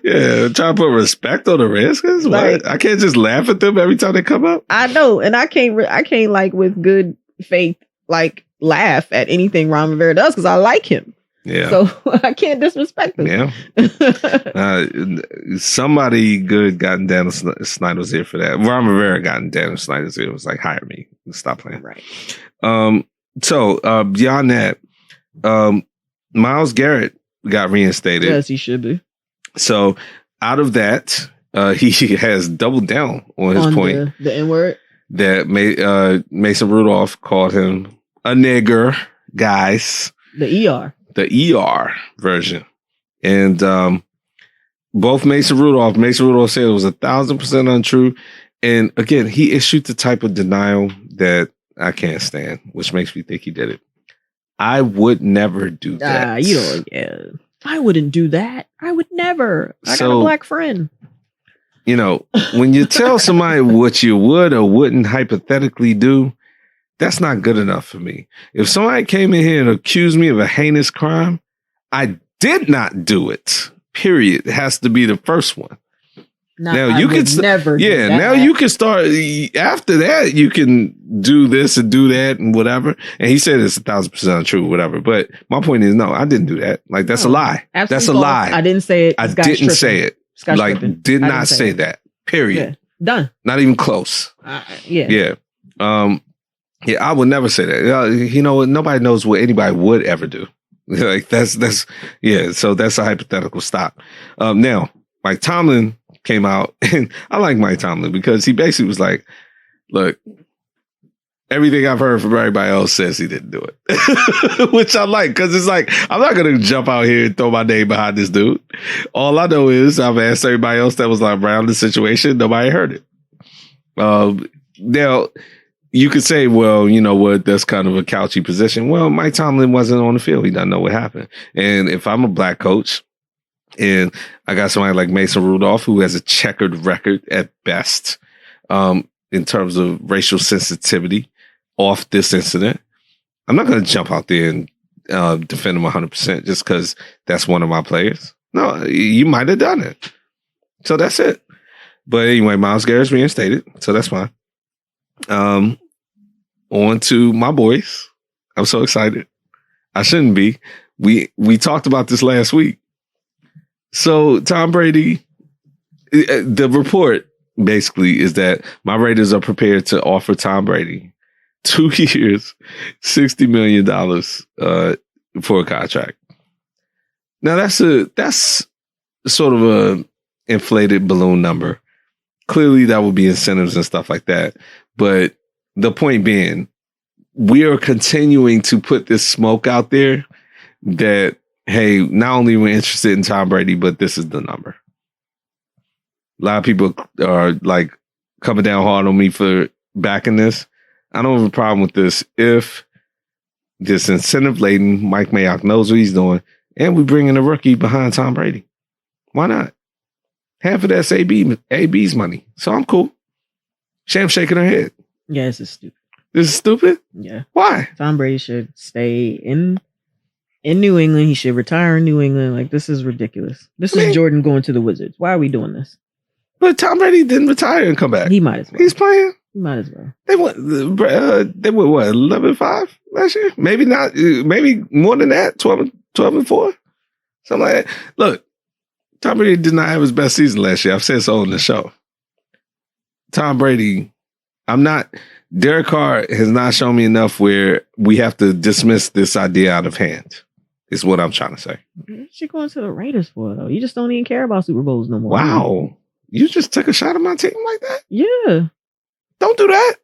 Yeah, trying to put respect on the Redskins. Like, I can't just laugh at them every time they come up. I know, and I can't like with good faith like laugh at anything Ron Rivera does because I like him. Yeah, so I can't disrespect him. Yeah, somebody good got in Dan Snyder's ear for that. Ron Rivera got in Dan Snyder's ear. It was like, hire me, stop playing. Right. So beyond that, Myles Garrett got reinstated. Yes, he should be. So out of that, he has doubled down on his point. The N-word? That Mason Rudolph called him a nigger, guys. The ER. The ER version. And both Mason Rudolph said it was 1,000% untrue. And again, he issued the type of denial that I can't stand, which makes me think he did it. I would never do that. You don't, yeah. I wouldn't do that. I would never. I got a black friend. You know, when you tell somebody what you would or wouldn't hypothetically do, that's not good enough for me. If somebody came in here and accused me of a heinous crime, I did not do it. Period. It has to be the first one. Now you can never. Yeah. Now you can start. After that, you can do this and do that and whatever. And he said it's 1,000% untrue, whatever. But my point is, no, I didn't do that. Like that's a lie. That's a lie. I didn't say it. I didn't say it. Like did not say that. Period. Yeah. Done. Not even close. Yeah. Yeah. I would never say that. You know what? Nobody knows what anybody would ever do. Like that's yeah. So that's a hypothetical. Stop. Now, Mike Tomlin came out, and I like Mike Tomlin because he basically was like, look, everything I've heard from everybody else says he didn't do it, which I like because it's like, I'm not going to jump out here and throw my name behind this dude. All I know is I've asked everybody else that was like around the situation. Nobody heard it. Now, you could say, well, you know what? That's kind of a couchy position. Well, Mike Tomlin wasn't on the field. He doesn't know what happened. And if I'm a black coach, and I got somebody like Mason Rudolph, who has a checkered record at best in terms of racial sensitivity off this incident. I'm not going to jump out there and defend him 100% just because that's one of my players. No, you might have done it. So that's it. But anyway, Myles Garrett's reinstated, so that's fine. On to my boys. I'm so excited. I shouldn't be. We talked about this last week. So Tom Brady, the report basically is that my Raiders are prepared to offer Tom Brady 2 years, $60 million for a contract. Now that's sort of a inflated balloon number. Clearly that would be incentives and stuff like that. But the point being, we are continuing to put this smoke out there that, hey, not only we're interested in Tom Brady, but this is the number. A lot of people are like coming down hard on me for backing this. I don't have a problem with this if this incentive laden Mike Mayock knows what he's doing, and we bring in a rookie behind Tom Brady. Why not? Half of that's AB's money, so I'm cool. Sham shaking her head. Yeah, this is stupid. This is stupid? Yeah. Why? Tom Brady should stay in New England. He should retire in New England. Like, this is ridiculous. This is Jordan going to the Wizards. Why are we doing this? But Tom Brady didn't retire and come back. He might as well. He's playing. He might as well. They went what, 11-5 last year? Maybe not. Maybe more than that. 12-4. Something like that. Look, Tom Brady did not have his best season last year. I've said so on the show. Tom Brady, Derek Carr has not shown me enough where we have to dismiss this idea out of hand, is what I'm trying to say. What you going to the Raiders for, though? You just don't even care about Super Bowls no more. Wow. You just took a shot at my team like that? Yeah. Don't do that.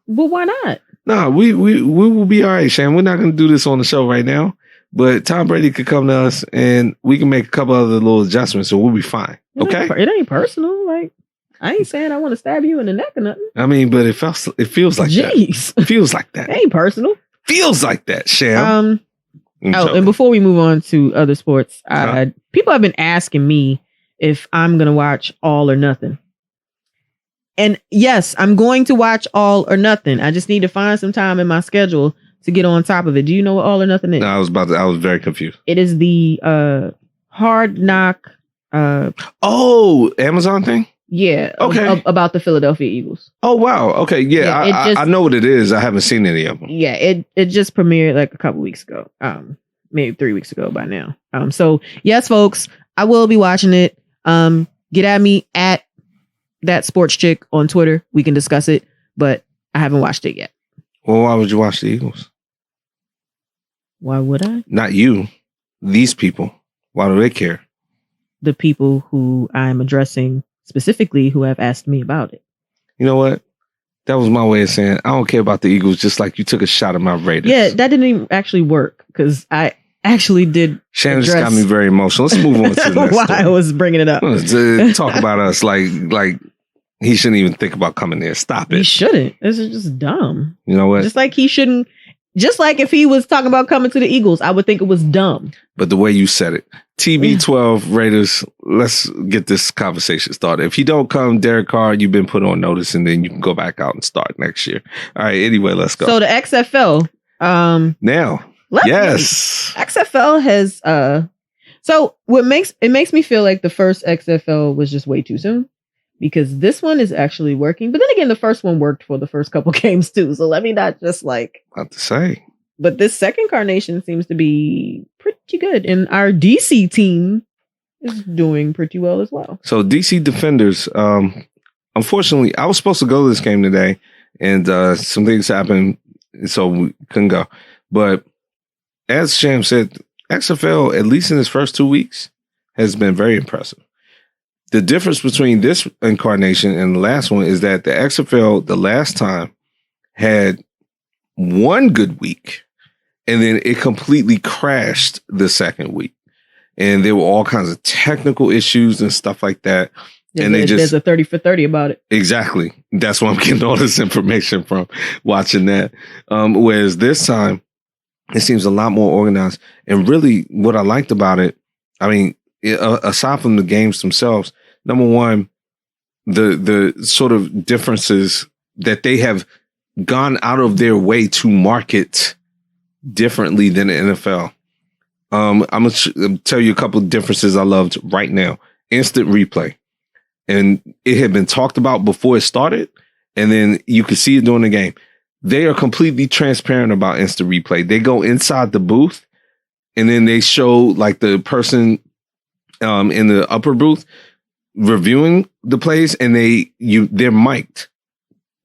Well, why not? No, we will be all right, Shan. We're not going to do this on the show right now. But Tom Brady could come to us and we can make a couple other little adjustments, so we'll be fine. Okay, it ain't personal. Like, I ain't saying I want to stab you in the neck or nothing. I mean, but it feels like that. It feels like that. It ain't personal. Feels like that, Sham. And before we move on to other sports, people have been asking me if I'm going to watch All or Nothing. And yes, I'm going to watch All or Nothing. I just need to find some time in my schedule to get on top of it. Do you know what All or Nothing is? No, I was very confused. It is the Hard Knock. Amazon thing? Yeah. Okay. About the Philadelphia Eagles. Oh, wow. Okay. Yeah. I know what it is. I haven't seen any of them. Yeah. It just premiered like a couple weeks ago. Maybe 3 weeks ago by now. So yes, folks, I will be watching it. Get at me at that sports chick on Twitter. We can discuss it, but I haven't watched it yet. Well, why would you watch the Eagles? Why would I? Not you. These people. Why do they care? The people who I'm addressing specifically who have asked me about it. You know what? That was my way of saying I don't care about the Eagles, just like you took a shot at my Raiders. Yeah, that didn't even actually work because I actually did. Shannon just got me very emotional. Let's move on to the next why story. I was bringing it up. Talk about us like he shouldn't even think about coming there. Stop it. He shouldn't. This is just dumb. You know what? Just like he shouldn't. Just like if he was talking about coming to the Eagles, I would think it was dumb. But the way you said it, TB12 Raiders, let's get this conversation started. If you don't come, Derek Carr, you've been put on notice, and then you can go back out and start next year. All right. Anyway, let's go. So the XFL. Now. Yes. XFL has. So what makes me feel like the first XFL was just way too soon. Because this one is actually working. But then again, the first one worked for the first couple games too. So let me not just like... What to say. But this second carnation seems to be pretty good. And our DC team is doing pretty well as well. So DC Defenders, unfortunately, I was supposed to go to this game today. And some things happened. So we couldn't go. But as Sham said, XFL, at least in its first 2 weeks, has been very impressive. The difference between this incarnation and the last one is that the XFL, the last time, had one good week, and then it completely crashed the second week. And there were all kinds of technical issues and stuff like that. There's a 30 for 30 about it. Exactly. That's where I'm getting all this information from, watching that. Whereas this time, it seems a lot more organized. And really, what I liked about it, I mean, aside from the games themselves, number one, the sort of differences that they have gone out of their way to market differently than the NFL. I'm going to tell you a couple of differences I loved right now. Instant replay. And it had been talked about before it started, and then you could see it during the game. They are completely transparent about instant replay. They go inside the booth, and then they show like the person in the upper booth reviewing the plays, and they're mic'd.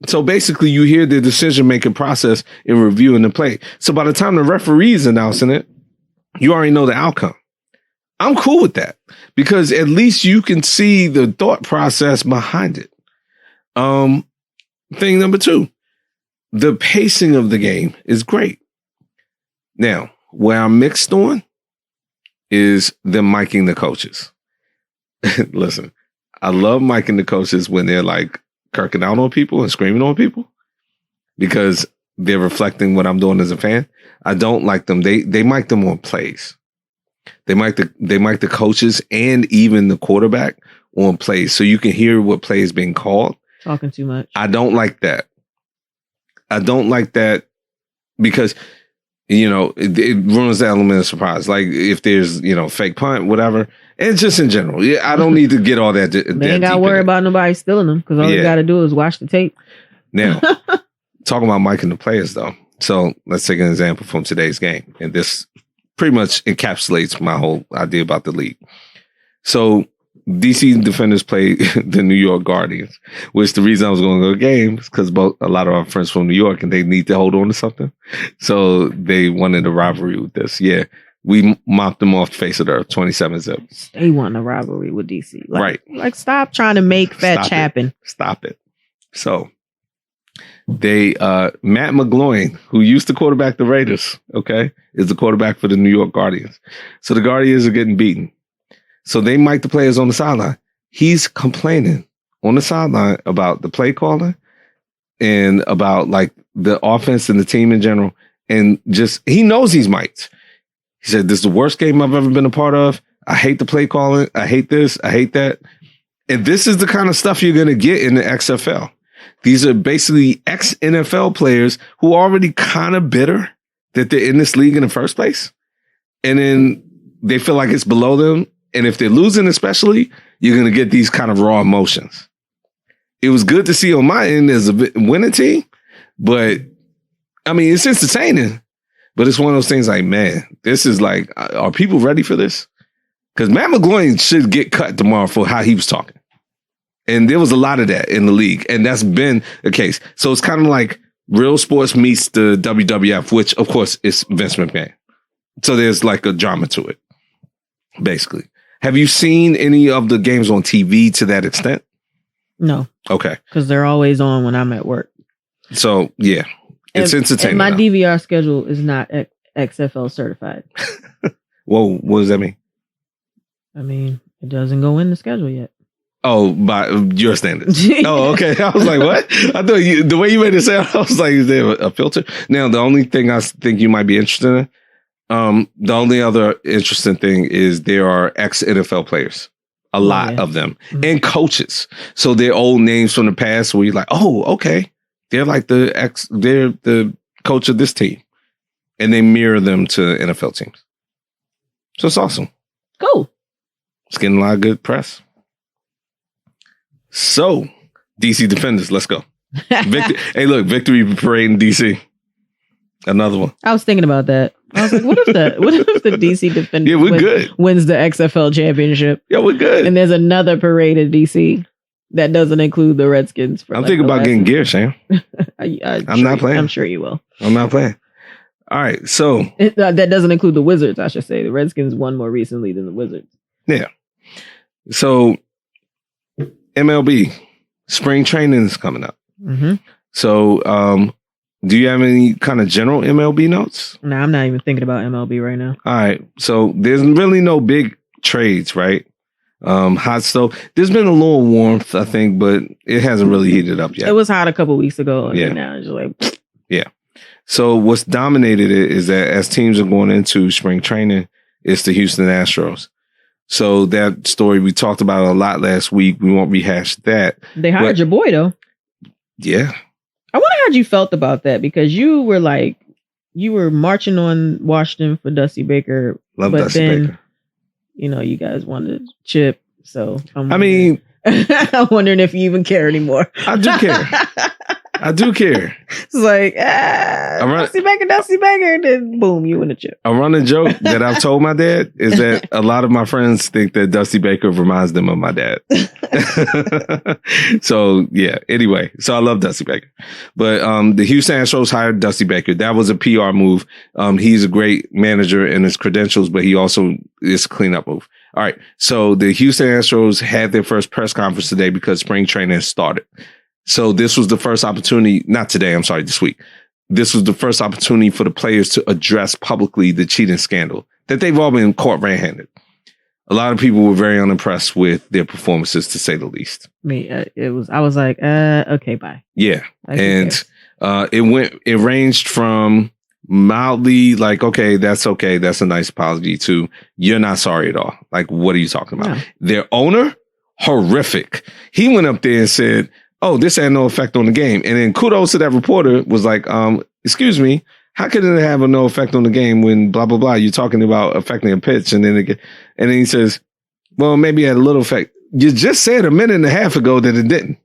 So basically you hear the decision-making process in reviewing the play. So by the time the referee's announcing it, you already know the outcome. I'm cool with that because at least you can see the thought process behind it. Thing number two, the pacing of the game is great. Now, where I'm mixed on is them miking the coaches. Listen, I love miking the coaches when they're like kirking out on people and screaming on people because they're reflecting what I'm doing as a fan. I don't like them. They mic them on plays. They mic the coaches and even the quarterback on plays so you can hear what play is being called. Talking too much. I don't like that. I don't like that because, you know, it ruins the element of surprise. Like if there's, you know, fake punt, whatever. And just in general. I don't need to get all that. They ain't got to worry about nobody stealing them because all you got to do is watch the tape. Now, talking about miking the players, though. So let's take an example from today's game. And this pretty much encapsulates my whole idea about the league. So DC Defenders play the New York Guardians, which the reason I was going to go to games because a lot of our friends from New York and they need to hold on to something. So they wanted a rivalry with this. Yeah. We mopped them off the face of the earth, 27-0. They want a rivalry with DC. Right. Like, stop trying to make fetch happen. Stop it. So Matt McGloin, who used to quarterback the Raiders, okay, is the quarterback for the New York Guardians. So the Guardians are getting beaten. So they mic the players on the sideline. He's complaining on the sideline about the play calling and about like the offense and the team in general. And just, he knows he's mic'd. He said, this is the worst game I've ever been a part of. I hate the play calling. I hate this. I hate that. And this is the kind of stuff you're going to get in the XFL. These are basically ex-NFL players who are already kind of bitter that they're in this league in the first place. And then they feel like it's below them. And if they're losing especially, you're going to get these kind of raw emotions. It was good to see on my end as a winning team. But, I mean, it's entertaining. But it's one of those things like, man, this is like, are people ready for this? Because Matt McGloin should get cut tomorrow for how he was talking. And there was a lot of that in the league. And that's been the case. So it's kind of like real sports meets the WWF, which, of course, is Vince McMahon. So there's like a drama to it, basically. Have you seen any of the games on TV to that extent? No. Okay. Because they're always on when I'm at work. So, yeah, it's entertaining. And my DVR schedule is not XFL certified. Whoa, what does that mean? I mean, it doesn't go in the schedule yet. Oh, by your standards. Oh, okay. I was like, what? I thought the way you made it sound, I was like, is there a filter? Now, the only thing I think you might be interested in, the only other interesting thing is there are ex-NFL players, a lot of them, and coaches. So they're old names from the past where you're like, oh, okay. They're like they're the coach of this team. And they mirror them to NFL teams. So it's awesome. Cool. It's getting a lot of good press. So, DC Defenders, let's go. Hey, look, victory parade in DC. Another one. I was thinking about that. I was like, what if the DC Defenders wins the XFL championship? Yeah, we're good. And there's another parade in DC that doesn't include the Redskins. I'm thinking about getting gear, Sam. I'm not playing. I'm sure you will. I'm not playing. All right, so. That doesn't include the Wizards, I should say. The Redskins won more recently than the Wizards. Yeah. So, MLB, spring training is coming up. Mm-hmm. So, do you have any kind of general MLB notes? No, I'm not even thinking about MLB right now. All right. So, there's really no big trades, right? Hot stove. There's been a little warmth, I think, but it hasn't really heated up yet. It was hot a couple weeks ago. And yeah. Now it's just like... Yeah. So, what's dominated it is that as teams are going into spring training, it's the Houston Astros. So that story we talked about a lot last week. We won't rehash that. They hired your boy though. Yeah. I wonder how you felt about that because you were marching on Washington for Dusty Baker. Love Dusty Baker. You know, you guys wanted Chip. So I'm wondering if you even care anymore. I do care. I do care. It's like, Dusty Baker, and then boom, you win a chip. A running joke that I've told my dad is that a lot of my friends think that Dusty Baker reminds them of my dad. So, yeah, anyway. So I love Dusty Baker. But the Houston Astros hired Dusty Baker. That was a PR move. He's a great manager in his credentials, but he also is a cleanup move. All right. So the Houston Astros had their first press conference today because spring training has started. So this was the first opportunity, not today, I'm sorry, this week. This was the first opportunity for the players to address publicly the cheating scandal that they've all been caught red-handed. A lot of people were very unimpressed with their performances, to say the least. I was like, okay, bye. Yeah. And it ranged from mildly like, okay, that's a nice apology, to you're not sorry at all. Like, what are you talking about? Yeah. Their owner, horrific. He went up there and said, oh, this had no effect on the game. And then kudos to that reporter was like, excuse me, how could it have no effect on the game when blah, blah, blah, you're talking about affecting a pitch? And then he says, well, maybe it had a little effect. You just said a minute and a half ago that it didn't.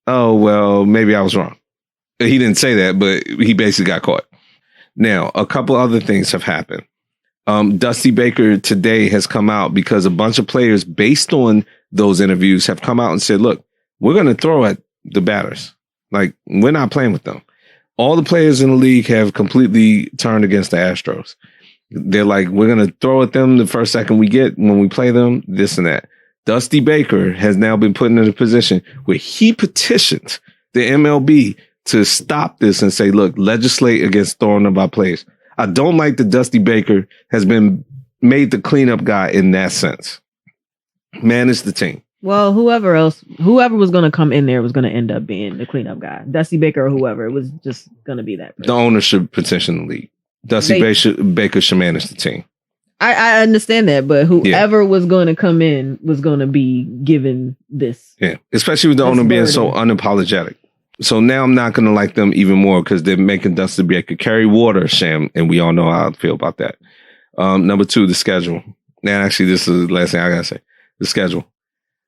Oh, well, maybe I was wrong. He didn't say that, but he basically got caught. Now, a couple other things have happened. Dusty Baker today has come out because a bunch of players, based on those interviews, have come out and said, look, we're going to throw at the batters. Like, we're not playing with them. All the players in the league have completely turned against the Astros. They're like, we're going to throw at them the first second we get when we play them, this and that. Dusty Baker has now been put in a position where he petitioned the MLB to stop this and say, look, legislate against throwing them by players. I don't like that Dusty Baker has been made the cleanup guy in that sense. Manage the team. Well, whoever was going to come in there was going to end up being the cleanup guy. Dusty Baker or whoever. It was just going to be that person. The owner should petition the league. Dusty Baker should manage the team. I understand that, but whoever was going to come in was going to be given this. Yeah, especially with the owner being so unapologetic. So now I'm not going to like them even more because they're making Dusty Baker carry water, Sham, and we all know how I feel about that. Number 2, the schedule. Now, actually, this is the last thing I got to say. The schedule.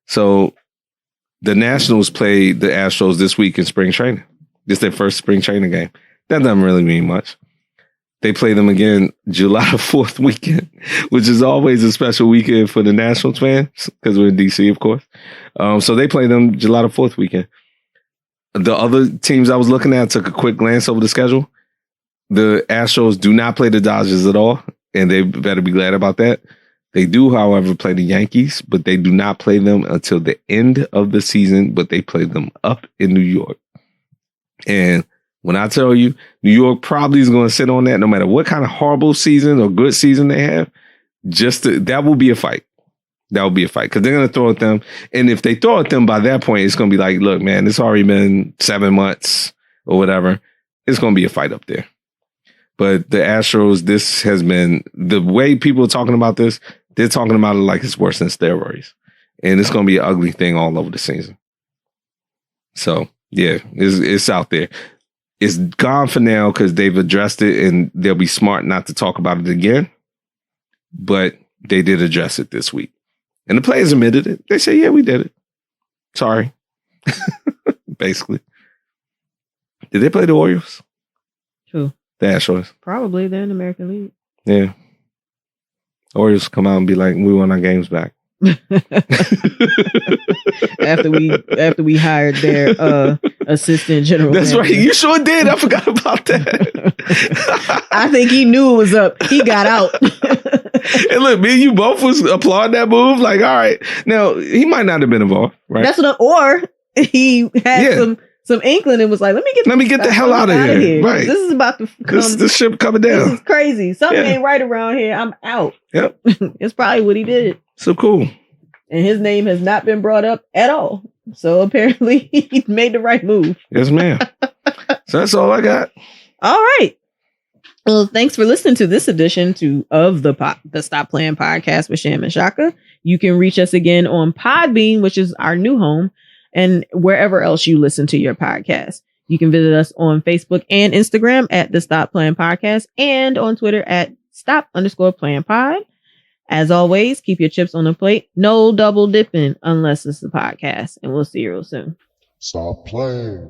So the Nationals played the Astros this week in spring training. This is their first spring training game. That doesn't really mean much. They play them again July 4th weekend, which is always a special weekend for the Nationals fans because we're in D.C., of course. So they play them July 4th weekend. The other teams I was looking at, took a quick glance over the schedule. The Astros do not play the Dodgers at all, and they better be glad about that. They do, however, play the Yankees, but they do not play them until the end of the season, but they play them up in New York. And when I tell you, New York probably is going to sit on that no matter what kind of horrible season or good season they have. That will be a fight. That will be a fight because they're going to throw at them. And if they throw at them by that point, it's going to be like, look, man, it's already been 7 months or whatever. It's going to be a fight up there. But the Astros, this has been the way people are talking about this. They're talking about it like it's worse than steroids. And it's going to be an ugly thing all over the season. So, yeah, it's out there. It's gone for now because they've addressed it and they'll be smart not to talk about it again. But they did address it this week. And the players admitted it. They say, yeah, we did it. Sorry. Basically. Did they play the Orioles? Who? The Astros. Probably. They're in the American League. Yeah. Orioles come out and be like, we want our games back. after we hired their assistant general That's manager. Right. You sure did. I forgot about that. I think he knew it was up. He got out. And look, me and you both was applauding that move. Like, all right. Now, he might not have been involved, right? That's or he had some inkling and was like, let me get the hell out of here. Right. This is about to come. This ship coming down. This is crazy. Something ain't right around here. I'm out. Yep. It's probably what he did. So cool. And his name has not been brought up at all. So apparently he made the right move. Yes, ma'am. So that's all I got. All right. Well, thanks for listening to this edition of the Stop Playing podcast with Sham and Shaka. You can reach us again on Podbean, which is our new home, and wherever else you listen to your podcast. You can visit us on Facebook and Instagram at the Stop Playing Podcast and on Twitter at Stop_Playing Pod. As always, keep your chips on the plate. No double dipping unless it's the podcast. And we'll see you real soon. Stop playing.